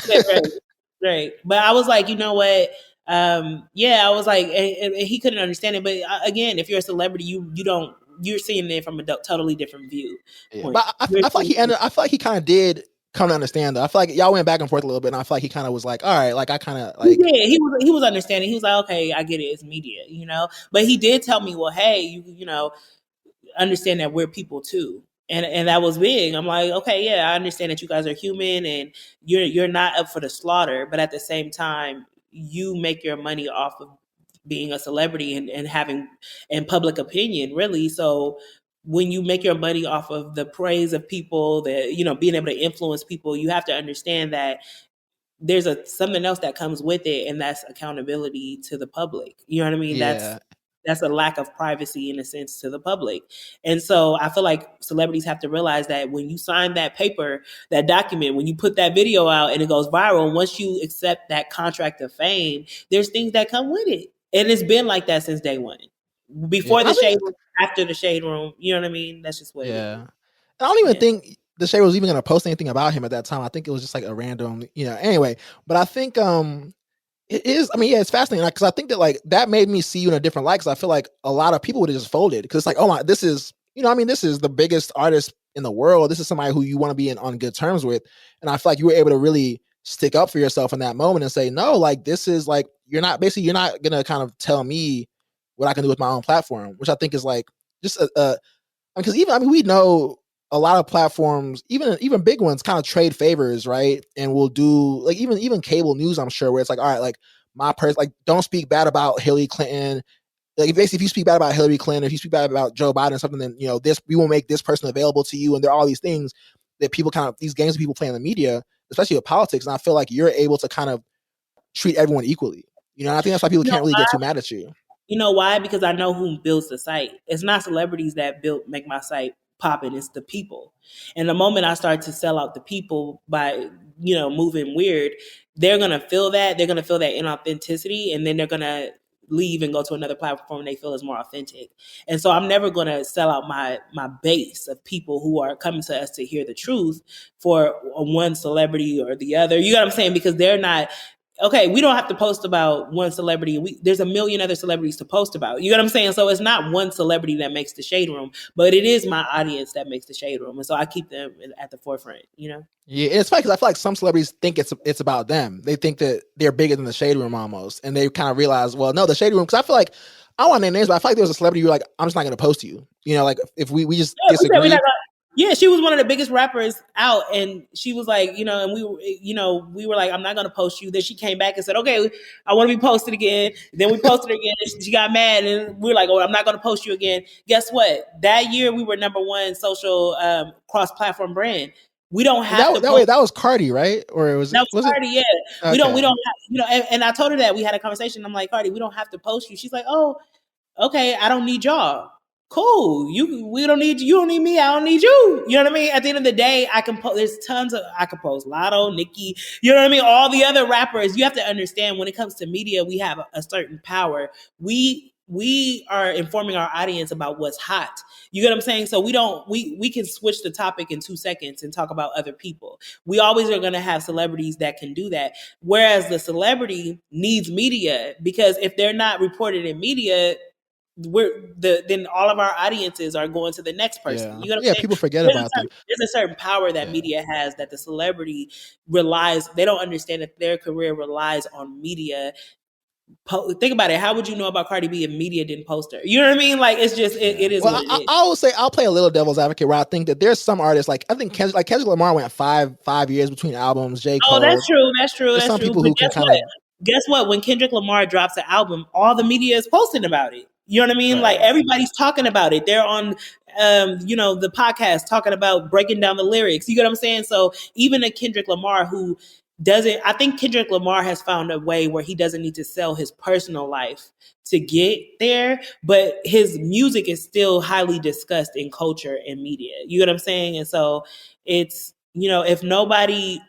[SPEAKER 2] Right. But I was like, you know what? Yeah, I was like, and he couldn't understand it. But again, if you're a celebrity, you're seeing it from a totally different view.
[SPEAKER 1] Yeah. But I feel like he kind of did come to understand though. I feel like y'all went back and forth a little bit, and I feel like he kind of was like, all right, like I kind of like.
[SPEAKER 2] He was understanding. He was like, okay, I get it. It's media, you know. But he did tell me, well, hey, you know, understand that we're people too. And that was big. I'm like, okay, yeah, I understand that you guys are human and you're not up for the slaughter, but at the same time, you make your money off of being a celebrity and having and public opinion, really. So when you make your money off of the praise of people, that, you know, being able to influence people, you have to understand that there's something else that comes with it, and that's accountability to the public. You know what I mean?
[SPEAKER 1] Yeah.
[SPEAKER 2] That's a lack of privacy in a sense to the public. And so I feel like celebrities have to realize that when you sign that paper, that document, when you put that video out and it goes viral, once you accept that contract of fame, there's things that come with it. And it's been like that since day one. Before the Shade Room, after the Shade Room, you know what I mean? That's just what it is.
[SPEAKER 1] And I don't even think the Shade was even going to post anything about him at that time. I think it was just like a random, you know, anyway. But I think it is, I mean, yeah, it's fascinating because I think that like that made me see you in a different light, because I feel like a lot of people would have just folded because it's like, oh my, this is, you know, I mean, this is the biggest artist in the world. This is somebody who you want to be on good terms with. And I feel like you were able to really stick up for yourself in that moment and say, no, like this is like, you're not going to kind of tell me what I can do with my own platform, which I think is like just because even, I mean, we know a lot of platforms, even big ones, kind of trade favors, right? And we'll do like even cable news, I'm sure, where it's like, all right, like my person, like don't speak bad about Hillary Clinton. Like basically, if you speak bad about Hillary Clinton, if you speak bad about Joe Biden or something, then you know we won't make this person available to you. And there are all these things that people kind of, these games that people play in the media, especially with politics. And I feel like you're able to kind of treat everyone equally. You know, and I think that's why people can't really get too mad at you.
[SPEAKER 2] You know why? Because I know who builds the site. It's not celebrities that make my site popping. It's the people. And the moment I start to sell out the people by, you know, moving weird, they're going to feel that. They're going to feel that inauthenticity, and then they're going to leave and go to another platform they feel is more authentic. And so I'm never going to sell out my base of people who are coming to us to hear the truth for one celebrity or the other. You know what I'm saying? Because they're not, okay, we don't have to post about one celebrity. There's a million other celebrities to post about. You know what I'm saying? So it's not one celebrity that makes the shade room, but it is my audience that makes the shade room. And so I keep them at the forefront, you know?
[SPEAKER 1] Yeah, and it's funny because I feel like some celebrities think it's about them. They think that they're bigger than the shade room almost, and they kind of realize, well, no, the shade room. Because I feel like I don't want to name names, but I feel like there was a celebrity you're like, I'm just not going to post you. You know, like if we just
[SPEAKER 2] Yeah, we said we're not
[SPEAKER 1] disagree.
[SPEAKER 2] yeah, she was one of the biggest rappers out, and she was like, you know, and we were like, I'm not gonna post you. Then she came back and said, okay, I want to be posted again. Then we posted her again, and she got mad, and we were like, oh, I'm not gonna post you again. Guess what? That year we were number one social cross-platform brand. We don't have to post.
[SPEAKER 1] That was Cardi, right? Or
[SPEAKER 2] That was
[SPEAKER 1] was it?
[SPEAKER 2] Cardi, yeah. We
[SPEAKER 1] Okay.
[SPEAKER 2] don't have, you know, and I told her that we had a conversation. I'm like, Cardi, we don't have to post you. She's like, oh, okay, I don't need y'all. Cool. We don't need you. You don't need me. I don't need you. You know what I mean? At the end of the day, I can post. There's tons of I can post Lotto, Nicki. You know what I mean? All the other rappers. You have to understand when it comes to media, we have a certain power. We are informing our audience about what's hot. You get what I'm saying? So we can switch the topic in 2 seconds and talk about other people. We always are going to have celebrities that can do that. Whereas the celebrity needs media, because if they're not reported in media, then all of our audiences are going to the next person.
[SPEAKER 1] Yeah.
[SPEAKER 2] You know what I'm
[SPEAKER 1] Yeah.
[SPEAKER 2] saying?
[SPEAKER 1] People forget about them.
[SPEAKER 2] There's a certain power that
[SPEAKER 1] Yeah.
[SPEAKER 2] media has that the celebrity relies. They don't understand that their career relies on media. Think about it. How would you know about Cardi B if media didn't post her? You know what I mean? Like, it's just
[SPEAKER 1] Yeah.
[SPEAKER 2] it is
[SPEAKER 1] Well,
[SPEAKER 2] what it is.
[SPEAKER 1] I will say I'll play a little devil's advocate where I think that there's some artists like I think Kendrick Lamar went five years between albums. J.
[SPEAKER 2] Oh, that's
[SPEAKER 1] Cole.
[SPEAKER 2] true. That's true.
[SPEAKER 1] There's
[SPEAKER 2] That's
[SPEAKER 1] some
[SPEAKER 2] true.
[SPEAKER 1] people
[SPEAKER 2] But
[SPEAKER 1] who can
[SPEAKER 2] guess
[SPEAKER 1] kind
[SPEAKER 2] what?
[SPEAKER 1] of
[SPEAKER 2] Guess what? When Kendrick Lamar drops an album, all the media is posting about it. You know what I mean? Like,
[SPEAKER 1] right.
[SPEAKER 2] everybody's talking about it. They're on, the podcast talking about breaking down the lyrics. You get what I'm saying? So even a Kendrick Lamar who doesn't, I think Kendrick Lamar has found a way where he doesn't need to sell his personal life to get there, but his music is still highly discussed in culture and media. You get what I'm saying? And so it's, if nobody,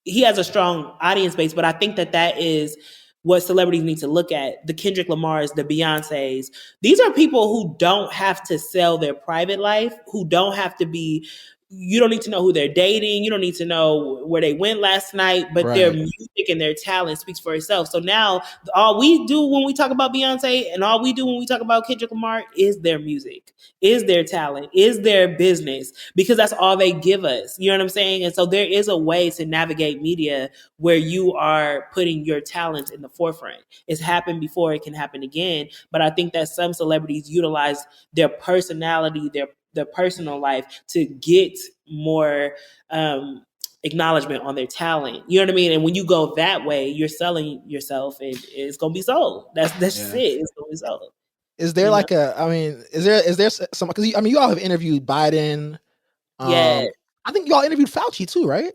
[SPEAKER 2] he has a strong audience base, but I think that is what celebrities need to look at. The Kendrick Lamars, the Beyoncés. These are people who don't have to sell their private life, who don't have to be, you don't need to know who they're dating. You don't need to know where they went last night, but their
[SPEAKER 1] Right.
[SPEAKER 2] music and their talent speaks for itself. So now all we do when we talk about Beyonce and all we do when we talk about Kendrick Lamar is their music, is their talent, is their business, because that's all they give us. You know what I'm saying? And so there is a way to navigate media where you are putting your talents in the forefront. It's happened before, it can happen again. But I think that some celebrities utilize their personality, their personal life to get more acknowledgement on their talent. You know what I mean? And when you go that way, you're selling yourself, and it's gonna be sold. That's just
[SPEAKER 1] Yeah.
[SPEAKER 2] it. It's gonna be sold.
[SPEAKER 1] Is there like is there some, because you all have interviewed Biden.
[SPEAKER 2] Yeah.
[SPEAKER 1] I think y'all interviewed Fauci too, right?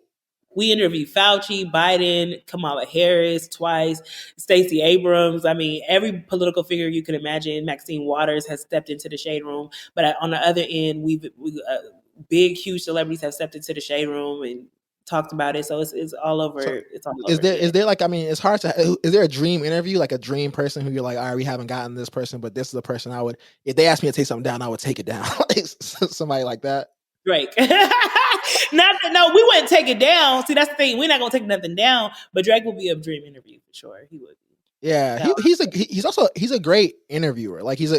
[SPEAKER 2] We interviewed Fauci, Biden, Kamala Harris twice, Stacey Abrams. I mean, every political figure you can imagine. Maxine Waters has stepped into the shade room. But on the other end, big, huge celebrities have stepped into the shade room and talked about it. So it's all over.
[SPEAKER 1] So
[SPEAKER 2] It's all
[SPEAKER 1] is
[SPEAKER 2] over again.
[SPEAKER 1] there like, I mean, it's hard to, is there a dream interview, like a dream person who you're like, all right, we haven't gotten this person, but this is the person I would, if they asked me to take something down, I would take it down. Like somebody like that.
[SPEAKER 2] Drake. No, we wouldn't take it down. See, that's the thing. We're not gonna take nothing down, but Drake will be a dream interview for sure. He would be.
[SPEAKER 1] Yeah, he's a great interviewer. Like he's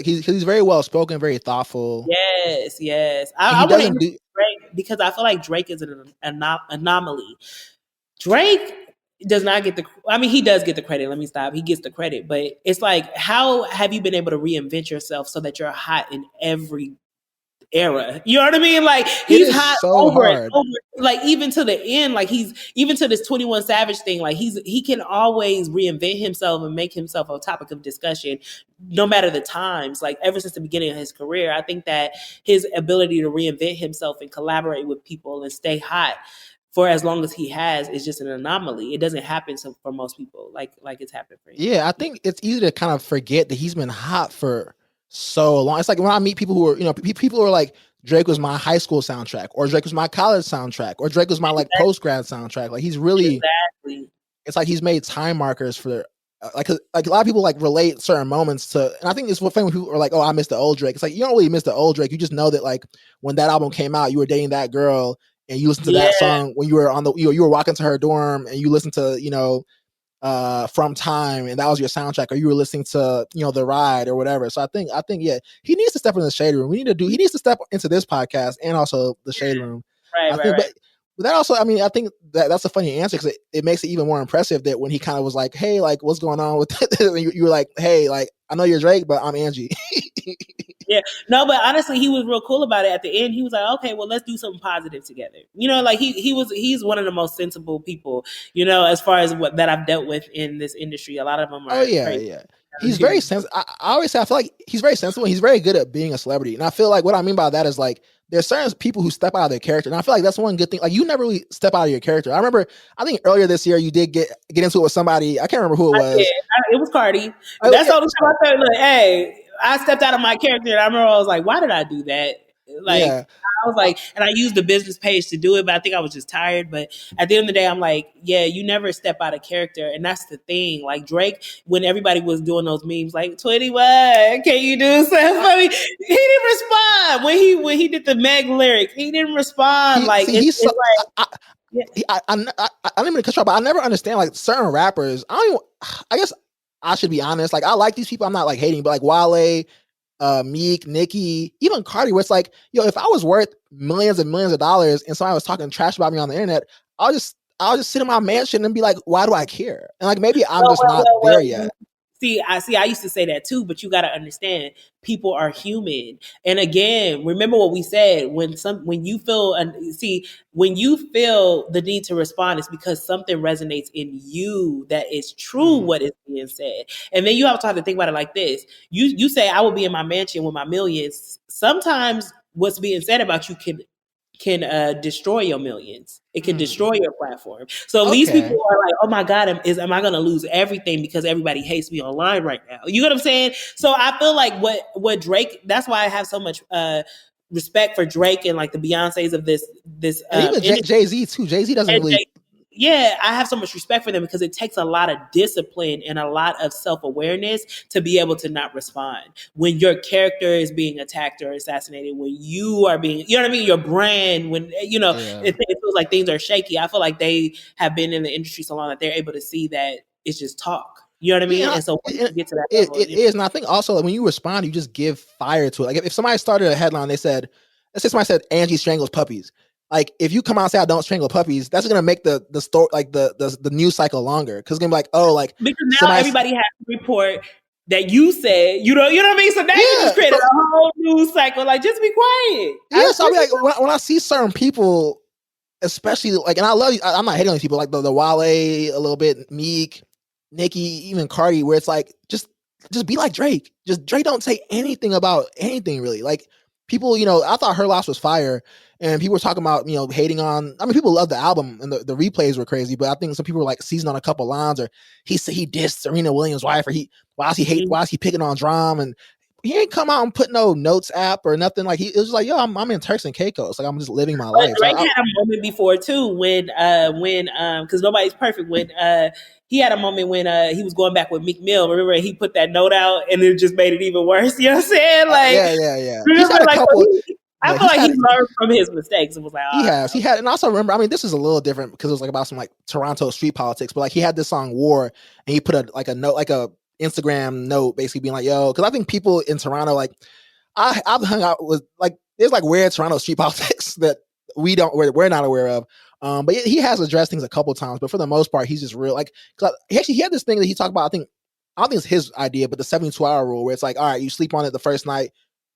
[SPEAKER 1] very well spoken, very thoughtful.
[SPEAKER 2] Yes.
[SPEAKER 1] And
[SPEAKER 2] I
[SPEAKER 1] he
[SPEAKER 2] want to
[SPEAKER 1] doesn't
[SPEAKER 2] interview
[SPEAKER 1] do.
[SPEAKER 2] Drake because I feel like Drake is an anomaly. Drake does not get the. I mean, he does get the credit. Let me stop. He gets the credit, but it's like, how have you been able to reinvent yourself so that you're hot in every era? You know what I mean? Like,
[SPEAKER 1] It
[SPEAKER 2] he's
[SPEAKER 1] is
[SPEAKER 2] hot
[SPEAKER 1] so
[SPEAKER 2] over and
[SPEAKER 1] hard.
[SPEAKER 2] over, like even to the end. Like, he's even to this 21 Savage thing. Like, he can always reinvent himself and make himself a topic of discussion, no matter the times. Like, ever since the beginning of his career, I think that his ability to reinvent himself and collaborate with people and stay hot for as long as he has is just an anomaly. It doesn't happen for most people like it's happened for him.
[SPEAKER 1] Yeah, I think it's easy to kind of forget that he's been hot for so long. It's like when I meet people who are, people who are like, Drake was my high school soundtrack, or Drake was my college soundtrack, or Drake was my like post grad soundtrack. Like he's really,
[SPEAKER 2] Exactly.
[SPEAKER 1] it's like he's made time markers for like a lot of people like relate certain moments to, and I think it's what funny when people are like, oh, I miss the old Drake. It's like, you don't really miss the old Drake. You just know that like when that album came out, you were dating that girl and you listened to
[SPEAKER 2] Yeah.
[SPEAKER 1] that song when you were on the, you were walking to her dorm and you listened to, from Time, and that was your soundtrack, or you were listening to, you know, The Ride or whatever. So I think yeah, he needs to step in the shade room. He needs to step into this podcast and also the shade room.
[SPEAKER 2] Right,
[SPEAKER 1] I think,
[SPEAKER 2] right.
[SPEAKER 1] but that also, I mean, I think that's a funny answer because it makes it even more impressive that when he kind of was like, hey, like, what's going on with you were like, hey, like, I know you're Drake, but I'm Angie.
[SPEAKER 2] Yeah, no, but honestly, he was real cool about it. At the end, he was like, "Okay, well, let's do something positive together." You know, like he's one of the most sensible people, you know, as far as what that I've dealt with in this industry. A lot of them
[SPEAKER 1] Oh
[SPEAKER 2] are
[SPEAKER 1] yeah,
[SPEAKER 2] crazy.
[SPEAKER 1] yeah. He's very sensible. I always say I feel like he's very sensible. He's very good at being a celebrity, and I feel like what I mean by that is like there's certain people who step out of their character, and I feel like that's one good thing. Like you never really step out of your character. I remember, I think earlier this year you did get into it with somebody. I can't remember who it
[SPEAKER 2] I did.
[SPEAKER 1] was.
[SPEAKER 2] It was Cardi.
[SPEAKER 1] Oh,
[SPEAKER 2] That's
[SPEAKER 1] yeah,
[SPEAKER 2] the only time I said, "Look, hey, I stepped out of my character." And I remember I was like, "Why did I do that?" Like
[SPEAKER 1] yeah.
[SPEAKER 2] I was like, and I used the business page to do it, but I think I was just tired. But at the end of the day, I'm like, yeah, you never step out of character, and that's the thing. Like Drake, when everybody was doing those memes, like 21, can you do something for me? He didn't respond when he did the Meg lyrics. He didn't respond. Like it's like. Yeah.
[SPEAKER 1] I don't even control, but I never understand like certain rappers. I don't even, I guess I should be honest. Like I like these people. I'm not like hating, but like Wale, Meek, Nicki, even Cardi, where it's like, yo, if I was worth millions and millions of dollars and somebody was talking trash about me on the internet, I'll just sit in my mansion and be like, why do I care? And like maybe I'm just not there yet.
[SPEAKER 2] I used to say that too, but you got to understand, people are human. And again, remember what we said, when you feel, when you feel the need to respond, it's because something resonates in you that is true what is being said. And then you also have to think about it like this. You say, I will be in my mansion with my millions. Sometimes what's being said about you can destroy your millions. It can destroy your platform. So these people
[SPEAKER 1] Okay.
[SPEAKER 2] are like, oh my God, am I going to lose everything because everybody hates me online right now? You know what I'm saying? So I feel like what Drake, that's why I have so much respect for Drake and like the Beyoncés of this
[SPEAKER 1] And even
[SPEAKER 2] industry.
[SPEAKER 1] Jay-Z too. Jay-Z doesn't
[SPEAKER 2] And
[SPEAKER 1] really.
[SPEAKER 2] yeah, I have so much respect for them because it takes a lot of discipline and a lot of self-awareness to be able to not respond when your character is being attacked or assassinated, when you are being, you know what I mean, your brand, when, you know,
[SPEAKER 1] Yeah.
[SPEAKER 2] it feels like things are shaky. I feel like they have been in the industry so long that they're able to see that it's just talk. You know what I mean?
[SPEAKER 1] Yeah,
[SPEAKER 2] And so once you get to that level,
[SPEAKER 1] it is, and I think also like, when you respond, you just give fire to it. Like if somebody started a headline, they said, let's say somebody said Angie strangles puppies. Like if you come out and say I don't strangle puppies, that's gonna make the story, like the news cycle longer, because it's gonna be like, oh, like
[SPEAKER 2] because now
[SPEAKER 1] somebody.
[SPEAKER 2] everybody has to report that you said, you know what I mean? So now you
[SPEAKER 1] Yeah,
[SPEAKER 2] just created
[SPEAKER 1] so
[SPEAKER 2] a whole news cycle. Like, just be quiet.
[SPEAKER 1] yeah, so I'll be like, when I see certain people, especially like, and I love, I'm not hating on these people, like the Wale a little bit, Meek, Nicki, even Cardi, where it's like, just be like Drake. Just Drake don't say anything about anything really. Like people, you know, I thought Her Loss was fire, and people were talking about, you know, hating on. I mean, people love the album and the replays were crazy, but I think some people were like seizing on a couple lines, or he said he dissed Serena Williams' wife, or why is he picking on Drum, and he ain't come out and put no notes app or nothing. Like it was like, yo, I'm in Turks and Caicos. Like I'm just living my
[SPEAKER 2] But
[SPEAKER 1] life. So
[SPEAKER 2] Drake had a moment before too when because nobody's perfect, when he had a moment when he was going back with Meek Mill. Remember, he put that note out and it just made it even worse. You know what I'm saying? Like,
[SPEAKER 1] yeah. He's
[SPEAKER 2] remember,
[SPEAKER 1] had a
[SPEAKER 2] like,
[SPEAKER 1] couple.
[SPEAKER 2] I
[SPEAKER 1] Yeah,
[SPEAKER 2] feel like he learned from his mistakes and was like, all right.
[SPEAKER 1] he had, and also remember, I mean, this is a little different because it was like about some like Toronto street politics, but like he had this song War, and he put a note, like a Instagram note, basically being like, yo, because I think people in Toronto, like I've hung out with, like, there's like weird Toronto street politics that we're not aware of. But he has addressed things a couple times, but for the most part, he's just real. Like, he had this thing that he talked about. I don't think it's his idea, but the 72-hour rule, where it's like, all right, you sleep on it the first night,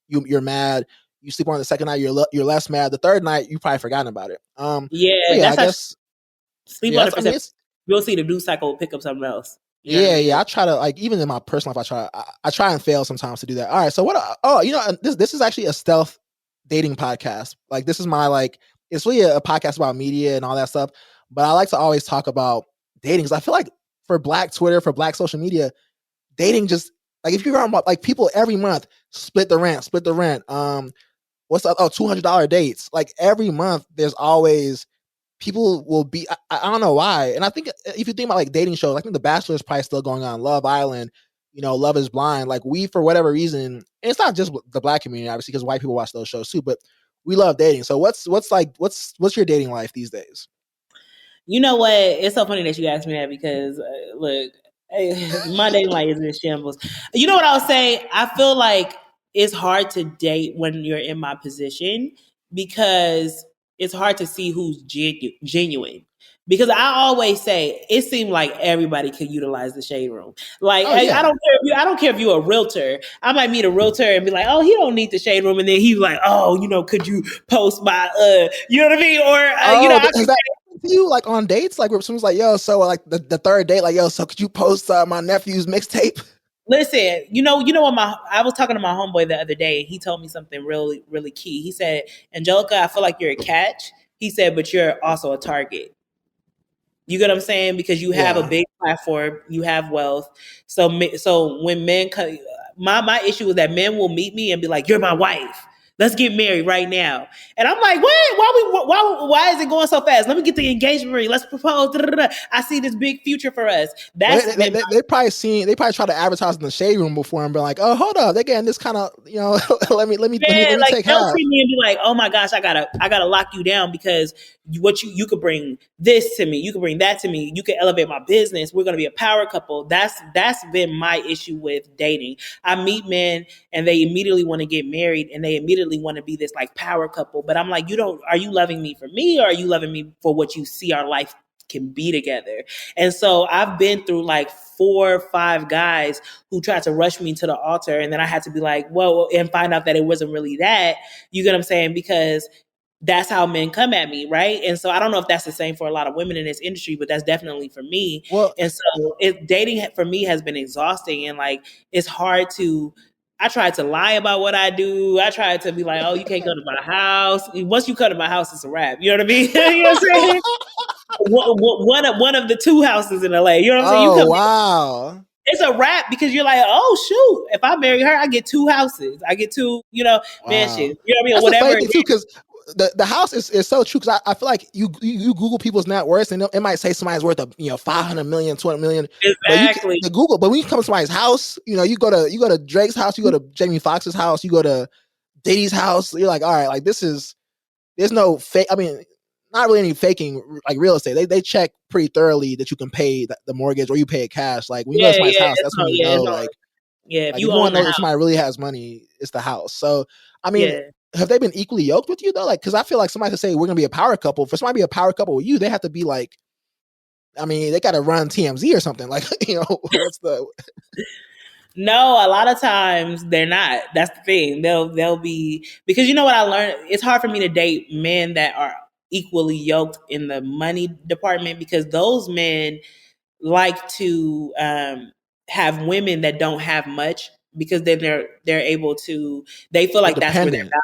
[SPEAKER 1] you're mad. You sleep on it the second night, you're less mad. The third night, you probably forgotten about it.
[SPEAKER 2] Yeah,
[SPEAKER 1] But yeah, I
[SPEAKER 2] that's how
[SPEAKER 1] guess.
[SPEAKER 2] sleep
[SPEAKER 1] Yeah,
[SPEAKER 2] on it for
[SPEAKER 1] I mean,
[SPEAKER 2] 7. You'll see the news cycle pick up something else. You know what I
[SPEAKER 1] yeah,
[SPEAKER 2] mean?
[SPEAKER 1] yeah. I try to, like, even in my personal life, I try and fail sometimes to do that. All right, so what? Oh, you know, this is actually a stealth dating podcast. Like, this is my, like, it's really a podcast about media and all that stuff. But I like to always talk about dating, because I feel like for Black Twitter, for Black social media, dating just, like, if you're about, like, people every month split the rent. What's up? Oh, $200 dates. Like every month, there's always people will be. I don't know why. And I think if you think about like dating shows, I think The Bachelor is probably still going on. Love Island, you know, Love Is Blind. Like we, for whatever reason, and it's not just the Black community, obviously, because white people watch those shows too. But we love dating. So what's your dating life these days?
[SPEAKER 2] You know what? It's so funny that you asked me that because look, my dating life is in shambles. You know what I'll say? I feel like it's hard to date when you're in my position because it's hard to see who's genuine. Because I always say it seemed like everybody could utilize the shade room. Like
[SPEAKER 1] Oh
[SPEAKER 2] I
[SPEAKER 1] yeah.
[SPEAKER 2] don't care if you, I don't care if you're a realtor. I might meet a realtor and be like, oh, he don't need the shade room, and then he's like, oh, could you post my, you know what I mean? Or
[SPEAKER 1] Oh,
[SPEAKER 2] I
[SPEAKER 1] has
[SPEAKER 2] could
[SPEAKER 1] that happened to you like on dates? Like where someone's like, yo, so like the third date, like, yo, so could you post my nephew's mixtape?
[SPEAKER 2] listen, what I was talking to my homeboy the other day, and he told me something really, really key. He said, Angelica, I feel like you're a catch. He said, but you're also a target. You get what I'm saying? Because you have a
[SPEAKER 1] Yeah.
[SPEAKER 2] big platform, you have wealth. So when men come, my issue is that men will meet me and be like, "You're my wife. Let's get married right now." And I'm like, "What? Why is it going so fast? Let me get the engagement ring. Let's propose." Da, da, da. I see this big future for us.
[SPEAKER 1] Well,
[SPEAKER 2] That's been
[SPEAKER 1] they probably try to advertise in the shade room before and be like, oh, hold up, they're getting this kind of, let me
[SPEAKER 2] like
[SPEAKER 1] take
[SPEAKER 2] they'll
[SPEAKER 1] half.
[SPEAKER 2] treat me and be like, "Oh my gosh, I gotta lock you down because you could bring this to me, you could bring that to me, you could elevate my business. We're gonna be a power couple." That's been my issue with dating. I meet men and they immediately want to get married and they immediately want to be this like power couple, but I'm like, are you loving me for me, or are you loving me for what you see our life can be together? And so I've been through like 4 or 5 guys who tried to rush me to the altar, and then I had to be like, well, and find out that it wasn't really that. You get what I'm saying? Because that's how men come at me, right? And so I don't know if that's the same for a lot of women in this industry, but that's definitely for me.
[SPEAKER 1] Well,
[SPEAKER 2] And so dating for me has been exhausting, and like it's hard to. I tried to lie about what I do. I tried to be like, "Oh, you can't go to my house." Once you come to my house, it's a wrap. You know what I mean? You know what I'm saying? One of the 2 houses in LA. You know what I'm saying? You
[SPEAKER 1] oh
[SPEAKER 2] come,
[SPEAKER 1] wow.
[SPEAKER 2] it's a wrap because you're like, oh shoot, if I marry her, I get 2 houses. I get two,
[SPEAKER 1] Wow.
[SPEAKER 2] mansions. You know what I mean? Or
[SPEAKER 1] That's the
[SPEAKER 2] whatever
[SPEAKER 1] funny
[SPEAKER 2] it
[SPEAKER 1] thing too,
[SPEAKER 2] is.
[SPEAKER 1] because the house is so true. Because I feel like you Google people's net worths and it might say somebody's worth of 500 million, 200 million, but
[SPEAKER 2] Exactly.
[SPEAKER 1] but when you come to somebody's house, you go to Drake's house, you go to Jamie Foxx's house, you go to Diddy's house. You're like, all right, like there's no fake. I mean, not really any faking like real estate. They check pretty thoroughly that you can pay the mortgage or you pay it cash. Like when you go to
[SPEAKER 2] Yeah,
[SPEAKER 1] somebody's
[SPEAKER 2] yeah,
[SPEAKER 1] house, that's when you know
[SPEAKER 2] it's all, yeah. If
[SPEAKER 1] like if
[SPEAKER 2] you
[SPEAKER 1] you want
[SPEAKER 2] own
[SPEAKER 1] to
[SPEAKER 2] the
[SPEAKER 1] know if
[SPEAKER 2] house,
[SPEAKER 1] somebody really has money, it's the house. So I mean,
[SPEAKER 2] yeah.
[SPEAKER 1] have they been equally yoked with you though? Like, because I feel like somebody could say we're gonna be a power couple. For somebody to be a power couple with you, they have to be like, I mean, they got to run TMZ or something. Like, what's the?
[SPEAKER 2] No, a lot of times they're not. That's the thing. They'll be, because you know what I learned. It's hard for me to date men that are equally yoked in the money department because those men like to have women that don't have much because then they're able to, they feel
[SPEAKER 1] They're
[SPEAKER 2] like that's where their
[SPEAKER 1] dependent.
[SPEAKER 2] value.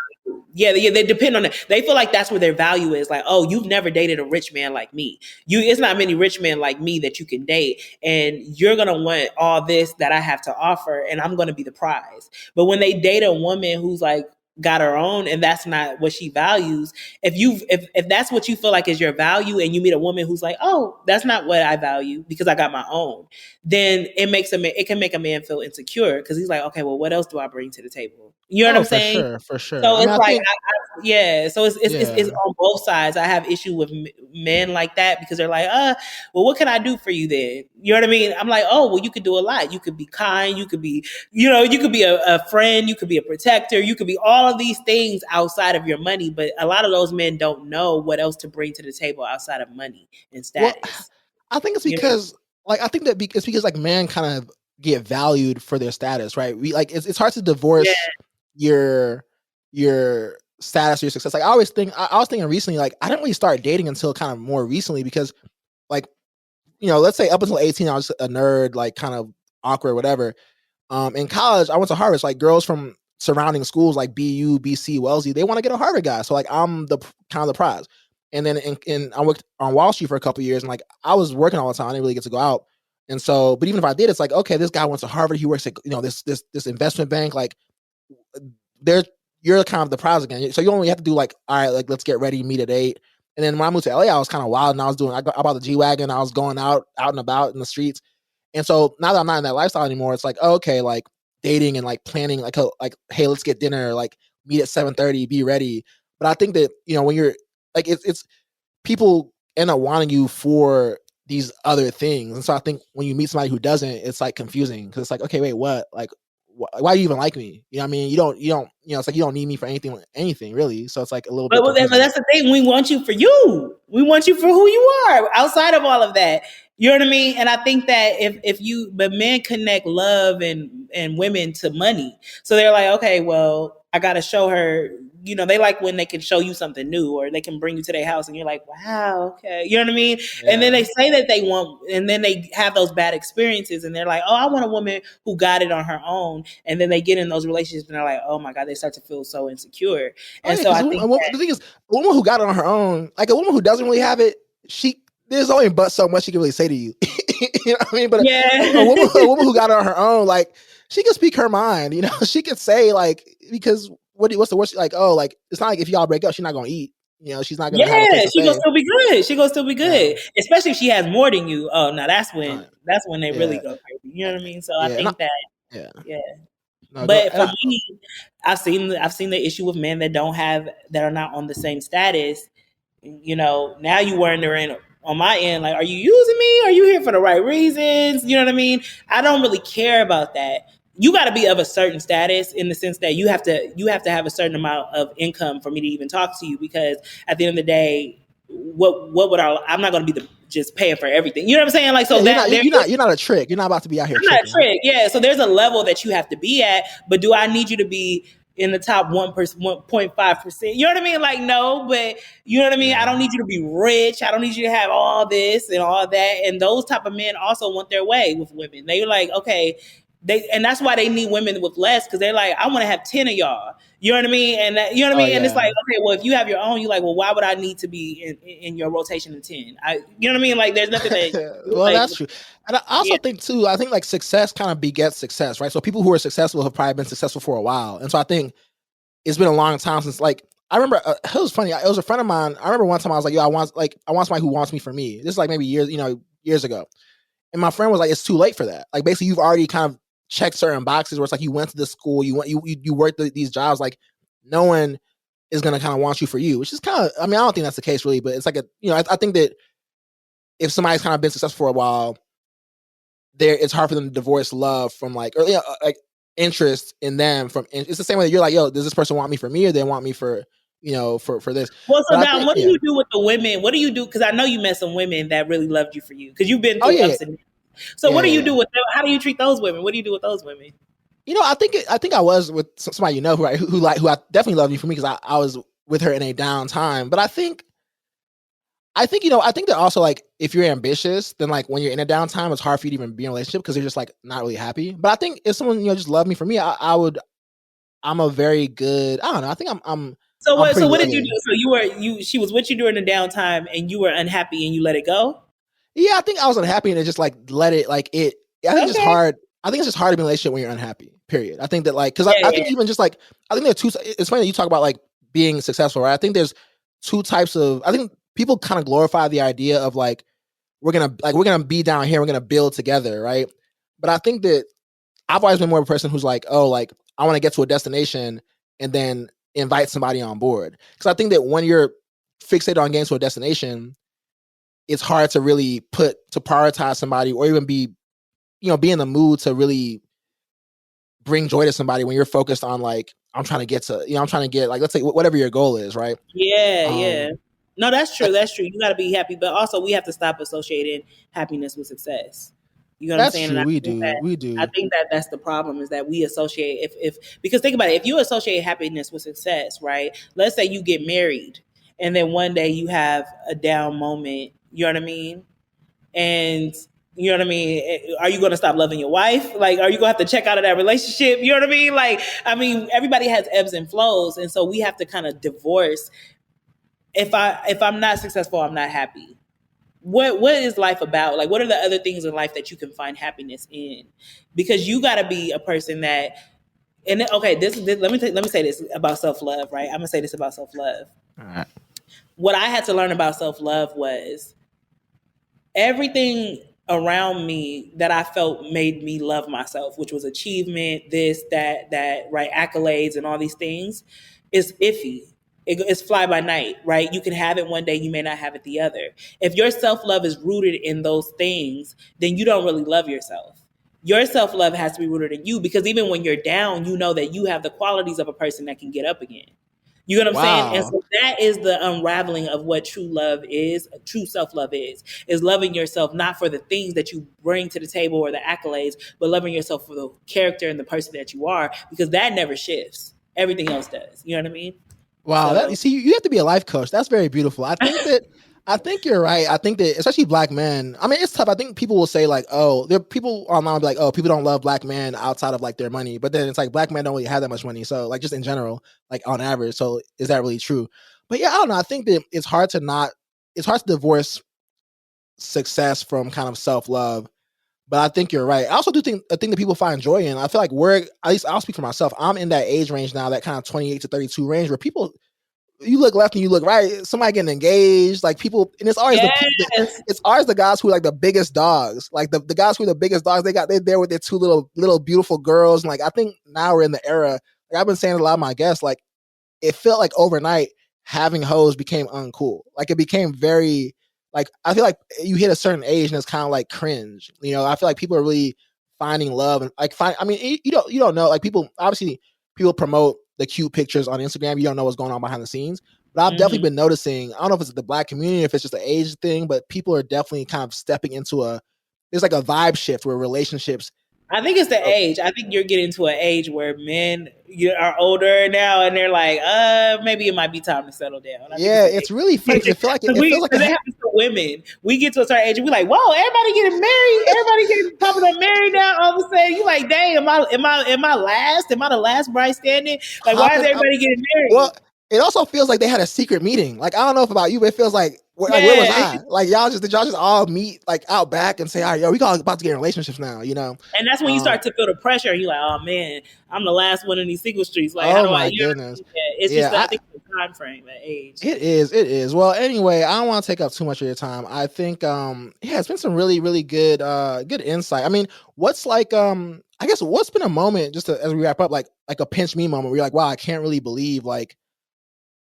[SPEAKER 2] Yeah, yeah, they depend on it. They feel like that's where their value is. Like, oh, you've never dated a rich man like me. It's not many rich men like me that you can date, and you're gonna want all this that I have to offer, and I'm gonna be the prize. But when they date a woman who's like got her own and that's not what she values, if that's what you feel like is your value, and you meet a woman who's like, oh, that's not what I value because I got my own, then it can make a man feel insecure because he's like, okay, well, what else do I bring to the table? You know what
[SPEAKER 1] Oh,
[SPEAKER 2] I'm
[SPEAKER 1] for
[SPEAKER 2] saying?
[SPEAKER 1] sure, for sure.
[SPEAKER 2] So
[SPEAKER 1] I mean,
[SPEAKER 2] it's
[SPEAKER 1] I
[SPEAKER 2] like,
[SPEAKER 1] think,
[SPEAKER 2] yeah. So it's
[SPEAKER 1] yeah.
[SPEAKER 2] on both sides. I have issue with men like that because they're like, well, what can I do for you then? You know what I mean? I'm like, oh, well, you could do a lot. You could be kind. You could be, you could be a friend. You could be a protector. You could be all of these things outside of your money. But a lot of those men don't know what else to bring to the table outside of money and
[SPEAKER 1] Well,
[SPEAKER 2] status.
[SPEAKER 1] I think it's
[SPEAKER 2] You know?
[SPEAKER 1] because like I think that it's because like men kind of get valued for their status, right? We like it's hard to
[SPEAKER 2] Yeah,
[SPEAKER 1] divorce your your status or your success. Like I was thinking recently, like I didn't really start dating until kind of more recently because like let's say up until 18, I was a nerd, like kind of awkward, whatever. In college, I went to Harvard. So, like girls from surrounding schools like BU, BC, Wellesley, they want to get a Harvard guy. So like I'm the kind of the prize. And then I worked on Wall Street for a couple of years, and like I was working all the time. I didn't really get to go out. And so, but even if I did, it's like, okay, this guy went to Harvard. He works at this investment bank. Like there, you're kind of the prize again. So you only have to do like, all right, like let's get ready, meet at 8. And then when I moved to LA, I was kind of wild, and I bought the G wagon. I was going out and about in the streets. And so now that I'm not in that lifestyle anymore, it's like, oh, okay, like dating and like planning, like, hey, let's get dinner, like meet at 7:30, be ready. But I think that when you're like, it's people end up wanting you for these other things. And so I think when you meet somebody who doesn't, it's like confusing because it's like, okay, wait, what? Like, why do you even like me? You know what I mean? You don't, it's like you don't need me for anything really. So it's like a little bit
[SPEAKER 2] But
[SPEAKER 1] confusing.
[SPEAKER 2] that's the thing. We want you for you. We want you for who you are outside of all of that. You know what I mean? And I think that but men connect love and women to money. So they're like, okay, well, I got to show her, they like when they can show you something new or they can bring you to their house and you're like, wow, okay. You know what I mean? Yeah. And then they say that they want, and then they have those bad experiences and they're like, oh, I want a woman who got it on her own. And then they get in those relationships and they're like, oh my God, they start to feel so insecure. And so I think
[SPEAKER 1] the thing is, a woman who got it on her own, like a woman who doesn't really have it, there's only but so much she can really say to you. You know what I mean? But a woman who got it on her own, like she can speak her mind. She could say like, because what's the worst? Like, oh, like it's not like if y'all break up, she's not gonna eat. She's not gonna have a place to
[SPEAKER 2] she gonna still be good. She gonna still be good, especially if she has more than you. Oh, now that's when they really go crazy. You know what I mean? So I think No, but for me, I've seen the issue with men that are not on the same status. Now you wondering on my end, like, are you using me? Are you here for the right reasons? You know what I mean? I don't really care about that. You got to be of a certain status in the sense that you have to have a certain amount of income for me to even talk to you, because at the end of the day, what would I'm not going to be just paying for everything. You know what I'm saying? Like, so
[SPEAKER 1] you're not a trick. You're not about to be out here.
[SPEAKER 2] I'm not a trick. Yeah. So there's a level that you have to be at, but do I need you to be in the top 1.5%? You know what I mean? Like, no, but you know what I mean? I don't need you to be rich. I don't need you to have all this and all that. And those type of men also want their way with women. They're like, okay, and that's why they need women with less, because they're like, I want to have 10 of y'all. You know what I mean? And you know what I mean? And it's like, okay, well, if you have your own, you're like, well, why would I need to be in your rotation of 10? You know what I mean? Like, there's nothing that.
[SPEAKER 1] Well, like, that's true. And I also think too, I think like success kind of begets success, right? So people who are successful have probably been successful for a while. And so I think it's been a long time since, like, I remember it was funny. It was a friend of mine. I remember one time I was like, yo, I want somebody who wants me for me. This is like maybe years ago. And my friend was like, it's too late for that. Like, basically you've already kind of checked certain boxes where it's like you went to this school, you worked these jobs, like no one is going to kind of want you for you, which is kind of, I mean, I don't think that's the case really, but it's like I think that if somebody's kind of been successful for a while, it's hard for them to divorce love from like interest in them from. It's the same way that you're like, yo, does this person want me for me or they want me for for this?
[SPEAKER 2] Well, so now what do you do with the women? What do you do? Because I know you met some women that really loved you for you, because you've been through ups and downs. So what do you do with them? How do you treat those women? What do you do with those women?
[SPEAKER 1] I think I was with somebody who I definitely loved you for me, because I was with her in a down time. But I think that also, like, if you're ambitious, then like when you're in a downtime, it's hard for you to even be in a relationship because you're just like not really happy. But I think if someone just loved me for me, I'm a very good. I don't know. I think I'm.
[SPEAKER 2] So what did you do? So she was with you during the downtime and you were unhappy and you let it go?
[SPEAKER 1] Yeah, I think I was unhappy and it just like let it like it. I think it's just hard. I think it's just hard to be in a relationship when you're unhappy. Period. I think that like because I think even just like I think there are two. It's funny that you talk about like being successful, right? I think there's two types of. I think people kind of glorify the idea of like we're gonna be down here, we're gonna build together, right? But I think that I've always been more of a person who's like, oh, like I want to get to a destination and then invite somebody on board, because I think that when you're fixated on getting to a destination, it's hard to really prioritize somebody or even be in the mood to really bring joy to somebody when you're focused on like I'm trying to get like, let's say whatever your goal is, right?
[SPEAKER 2] Yeah. No, that's true. That's true. You got to be happy, but also we have to stop associating happiness with success. You know what I'm saying?
[SPEAKER 1] True. We do.
[SPEAKER 2] I think that that's the problem, is that we associate because think about it. If you associate happiness with success, right? Let's say you get married and then one day you have a down moment. You know what I mean? And you know what I mean? Are you going to stop loving your wife? Like, are you going to have to check out of that relationship? You know what I mean? Like, I mean, everybody has ebbs and flows. And so we have to kind of divorce. If I'm not successful, I'm not happy. What is life about? Like, what are the other things in life that you can find happiness in? Because you got to be a person that, and okay, let me say this about self-love, right? I'm going to say this about self-love.
[SPEAKER 1] All right.
[SPEAKER 2] What I had to learn about self-love was everything around me that I felt made me love myself, which was achievement, this, that, right, accolades and all these things, is iffy. it's fly by night, right? You can have it one day, you may not have it the other. If your self-love is rooted in those things, then you don't really love yourself. Your self-love has to be rooted in you, because even when you're down, you know that you have the qualities of a person that can get up again. You know what I'm saying? And
[SPEAKER 1] Wow.
[SPEAKER 2] so that is the unraveling of what true love is, true self-love is loving yourself, not for the things that you bring to the table or the accolades, but loving yourself for the character and the person that you are, because that never shifts. Everything else does. You know what I mean?
[SPEAKER 1] Wow, that you
[SPEAKER 2] So
[SPEAKER 1] see, you have to be a life coach. That's very beautiful. I think you're right. I think that especially black men. I mean, it's tough. I think people will say like, "Oh, there are people online will be like, oh, people don't love black men outside of like their money." But then it's like black men don't really have that much money. So like just in general, like on average. So is that really true? But yeah, I don't know. I think that it's hard to divorce success from kind of self love. But I think you're right. I also do think a thing that people find joy in. I feel like at least I'll speak for myself. I'm in that age range now, that kind of 28 to 32 range, where people, you look left and you look right, somebody getting engaged, like people, and it's always
[SPEAKER 2] yes,
[SPEAKER 1] it's always the guys who are like the biggest dogs, like the guys who are the biggest dogs. They're there with their two little beautiful girls, and like I think now we're in the era. Like I've been saying to a lot of my guests, like it felt like overnight having hoes became uncool. Like it became very like I feel like you hit a certain age and it's kind of like cringe. You know, I feel like people are really finding love and like find. I mean, you don't know, like people obviously people promote the cute pictures on Instagram. You don't know what's going on behind the scenes. But I've definitely been noticing. I don't know if it's the black community, if it's just an age thing, but people are definitely kind of stepping into there's like a vibe shift where relationships.
[SPEAKER 2] I think it's the age. I think you're getting to an age where men are older now, and they're like, maybe it might be time to settle down. I think it's
[SPEAKER 1] Yeah,
[SPEAKER 2] the
[SPEAKER 1] it's really funny because I feel like it feels like
[SPEAKER 2] because it happens to women. We get to a certain age, and we're like, whoa, everybody getting married, everybody getting popping up married now. All of a sudden, you like, dang, am I last? Am I the last bride standing? Like, why is
[SPEAKER 1] popping up.
[SPEAKER 2] everybody getting married?
[SPEAKER 1] Well, it also feels like they had a secret meeting. Like I don't know if about you, but it feels like where was
[SPEAKER 2] Yeah.
[SPEAKER 1] I? Like did y'all just all meet like out back and say, all right, yo, we all about to get in relationships now, you know?
[SPEAKER 2] And that's when you start to feel the pressure. And you're like, oh man, I'm the last one in these single streets. Like, how
[SPEAKER 1] Oh
[SPEAKER 2] do I?
[SPEAKER 1] my
[SPEAKER 2] You know,
[SPEAKER 1] goodness.
[SPEAKER 2] it's just
[SPEAKER 1] Yeah,
[SPEAKER 2] I think it's the time frame, that age.
[SPEAKER 1] it is. Well, anyway, I don't want to take up too much of your time. I think yeah, it's been some really good insight. I mean, what's like I guess what's been a moment just as we wrap up, like a pinch me moment where you're like, wow, I can't really believe like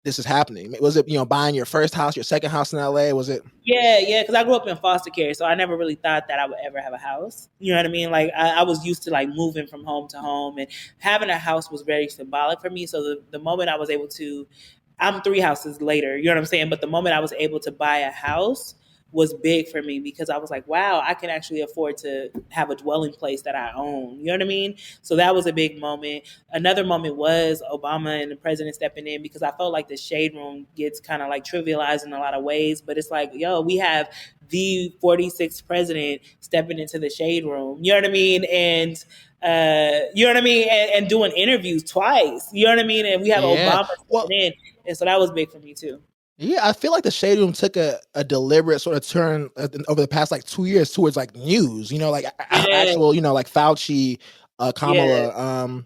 [SPEAKER 1] this is happening. Was it, buying your first house, your second house in LA? Was it?
[SPEAKER 2] Yeah, because I grew up in foster care, so I never really thought that I would ever have a house. You know what I mean? Like I was used to like moving from home to home, and having a house was very symbolic for me. So the moment I was able to, I'm 3 houses later. You know what I'm saying? But the moment I was able to buy a house was big for me, because I was like, wow, I can actually afford to have a dwelling place that I own. You know what I mean? So that was a big moment. Another moment was Obama and the president stepping in, because I felt like the shade room gets kind of like trivialized in a lot of ways, but it's like, yo, we have the 46th president stepping into the shade room. You know what I mean? And you know what I mean? And doing interviews twice. You know what I mean? And we have
[SPEAKER 1] Yeah.
[SPEAKER 2] Obama stepping in. And so that was big for me too.
[SPEAKER 1] Yeah, I feel like the shade room took a deliberate sort of turn over the past like 2 years towards like news, like
[SPEAKER 2] Yeah,
[SPEAKER 1] actual, like Fauci,
[SPEAKER 2] yeah,
[SPEAKER 1] Kamala,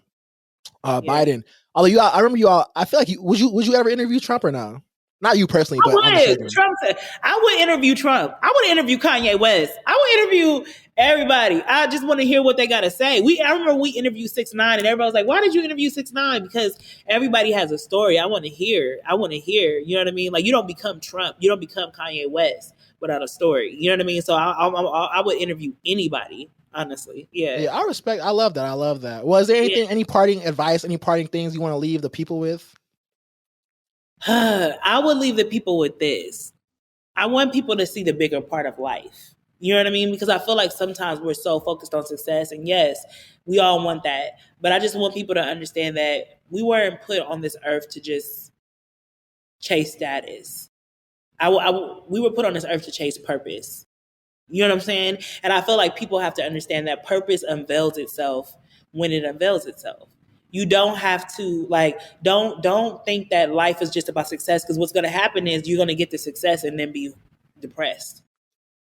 [SPEAKER 2] yeah.
[SPEAKER 1] Biden. Although I remember you all. I feel like would you ever interview Trump or no? Not you personally,
[SPEAKER 2] I
[SPEAKER 1] but on the shade
[SPEAKER 2] would.
[SPEAKER 1] room.
[SPEAKER 2] Trump said, I would interview Trump. I would interview Kanye West. I would interview everybody. I just want to hear what they got to say. I remember we interviewed 6ix9ine, and everybody was like, why did you interview 6ix9ine? Because everybody has a story. I want to hear. You know what I mean? Like, you don't become Trump. You don't become Kanye West without a story. You know what I mean? So I would interview anybody, honestly. Yeah.
[SPEAKER 1] Yeah, I love that. I love that. Was there
[SPEAKER 2] Yeah.
[SPEAKER 1] any parting advice, any parting things you want to leave the people with?
[SPEAKER 2] I would leave the people with this. I want people to see the bigger part of life. You know what I mean? Because I feel like sometimes we're so focused on success, and yes, we all want that. But I just want people to understand that we weren't put on this earth to just chase status. We were put on this earth to chase purpose. You know what I'm saying? And I feel like people have to understand that purpose unveils itself when it unveils itself. You don't have to don't think that life is just about success, because what's going to happen is you're going to get the success and then be depressed.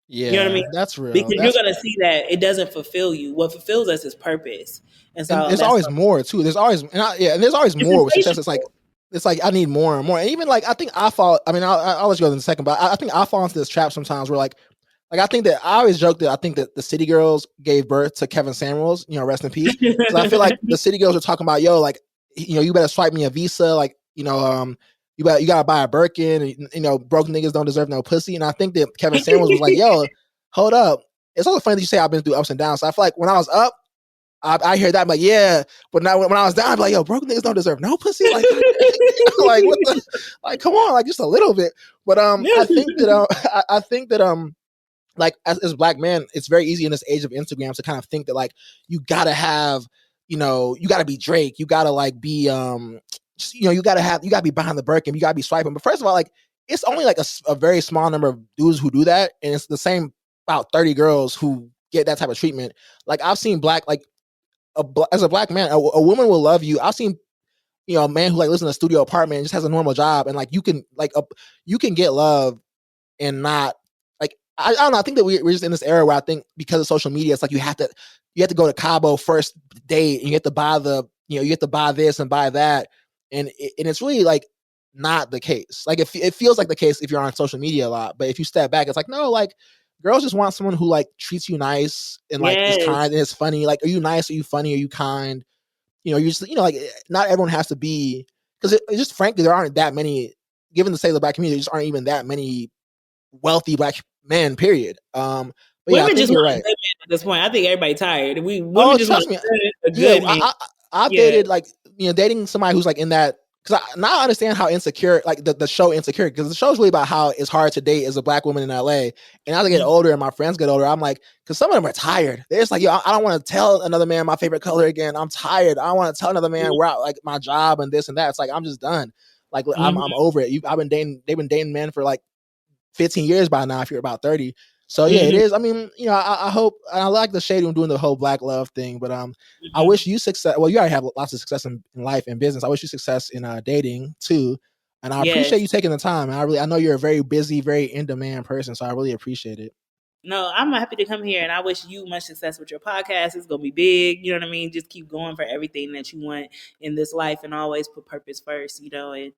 [SPEAKER 2] You know what I
[SPEAKER 1] Yeah,
[SPEAKER 2] mean?
[SPEAKER 1] that's real.
[SPEAKER 2] Because you're going to see that it doesn't fulfill you. What fulfills us is purpose. And
[SPEAKER 1] And
[SPEAKER 2] so
[SPEAKER 1] there's
[SPEAKER 2] that's
[SPEAKER 1] always more too. And there's always
[SPEAKER 2] it's
[SPEAKER 1] more with success.
[SPEAKER 2] insatiable.
[SPEAKER 1] It's like I need more and more. And even like I think I fall. I mean, I'll let you go in a second, but I think I fall into this trap sometimes where like I think that I always joke that I think that the City Girls gave birth to Kevin Samuels. Rest in peace. Because I feel like the City Girls are talking about, yo, like you better swipe me a Visa, like you gotta buy a Birkin. And, you know, broke niggas don't deserve no pussy. And I think that Kevin Samuels was like, yo, hold up. It's also funny that you say I've been through ups and downs. So I feel like when I was up, I hear that, I'm like, yeah. But now when I was down, I'm like, yo, broke niggas don't deserve no pussy. Like, like what the, like, come on, like just a little bit. But I think that I think that like as Black men, it's very easy in this age of Instagram to kind of think that like you gotta have, you know, you gotta be Drake, you gotta like be you know, you gotta be behind the Birkin, you gotta be swiping. But first of all, like it's only like a very small number of dudes who do that, and it's the same about 30 girls who get that type of treatment. Like I've seen Black, like as a Black man, a woman will love you. I've seen, you know, a man who like lives in a studio apartment and just has a normal job, and like you can like you can get love and not like I don't know. I think that we're just in this era where I think because of social media, it's like you have to go to Cabo first date and you have to buy you have to buy this and buy that, and it's really like not the case. Like it feels like the case if you're on social media a lot, but if you step back, it's like no, like girls just want someone who like treats you nice and like is kind and is funny. Like, are you nice? Are you funny? Are you kind? You know, you just, you know, like not everyone has to be, because it just frankly there aren't that many, given the state of the Black community, there just aren't even that many wealthy Black men. Period. But yeah, I
[SPEAKER 2] Women
[SPEAKER 1] think
[SPEAKER 2] just
[SPEAKER 1] you're
[SPEAKER 2] want a
[SPEAKER 1] right.
[SPEAKER 2] good man at this point. I think everybody tired. Women
[SPEAKER 1] Oh,
[SPEAKER 2] just want
[SPEAKER 1] trust me.
[SPEAKER 2] a
[SPEAKER 1] Yeah,
[SPEAKER 2] good man.
[SPEAKER 1] I've dated like, you know, dating somebody who's like in that, because now I understand how Insecure, like the show Insecure, because the show's really about how it's hard to date as a Black woman in LA. And as I get older and my friends get older, I'm like, because some of them are tired. They're just like, yo, I don't want to tell another man my favorite color again. I'm tired. I don't want to tell another man where like my job and this and that. It's like I'm just done. Like I'm over it. They've been dating men for like 15 years by now if you're about 30. So yeah, it is. I mean, you know, I hope, and I like the shade on doing the whole Black love thing, but I wish you success. Well, you already have lots of success in life and business. I wish you success in dating too. And I appreciate you taking the time. And I know you're a very busy, very in demand person, so I really appreciate it.
[SPEAKER 2] No, I'm happy to come here, and I wish you much success with your podcast. It's gonna be big, you know what I mean? Just keep going for everything that you want in this life, and always put purpose first, you know. And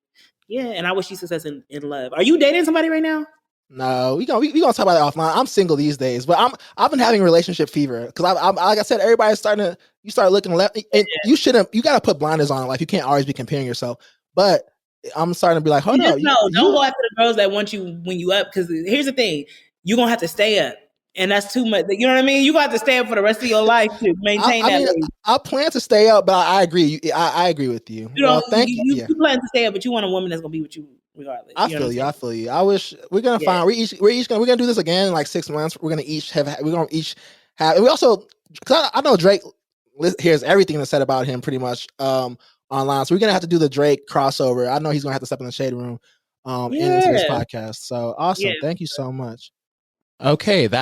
[SPEAKER 2] yeah, and I wish you success in love. Are you dating somebody right now?
[SPEAKER 1] No, we gonna talk about that offline. I'm single these days, but I've been having relationship fever because I'm like I said, everybody's starting to, you start looking left, and you gotta put blinders on. Like you can't always be comparing yourself, but I'm starting to be like, hold
[SPEAKER 2] Just
[SPEAKER 1] up,
[SPEAKER 2] know, don't go after the girls that want you when you up, because here's the thing, you're gonna have to stay up, and that's too much. You know what I mean? You got to stay up for the rest of your life to maintain that.
[SPEAKER 1] I plan to stay up, but I agree. I agree with you.
[SPEAKER 2] You
[SPEAKER 1] Well,
[SPEAKER 2] know,
[SPEAKER 1] thank you.
[SPEAKER 2] you plan to stay up, but you want a woman that's gonna be with you regardless.
[SPEAKER 1] I feel you. I feel you. I wish we're gonna find. We're gonna do this again in like 6 months. We're gonna each have. And we also, because I know Drake hears everything that's said about him pretty much online. So we're gonna have to do the Drake crossover. I know he's gonna have to step in the shade room into this podcast. So awesome. Thank you so much. Okay, that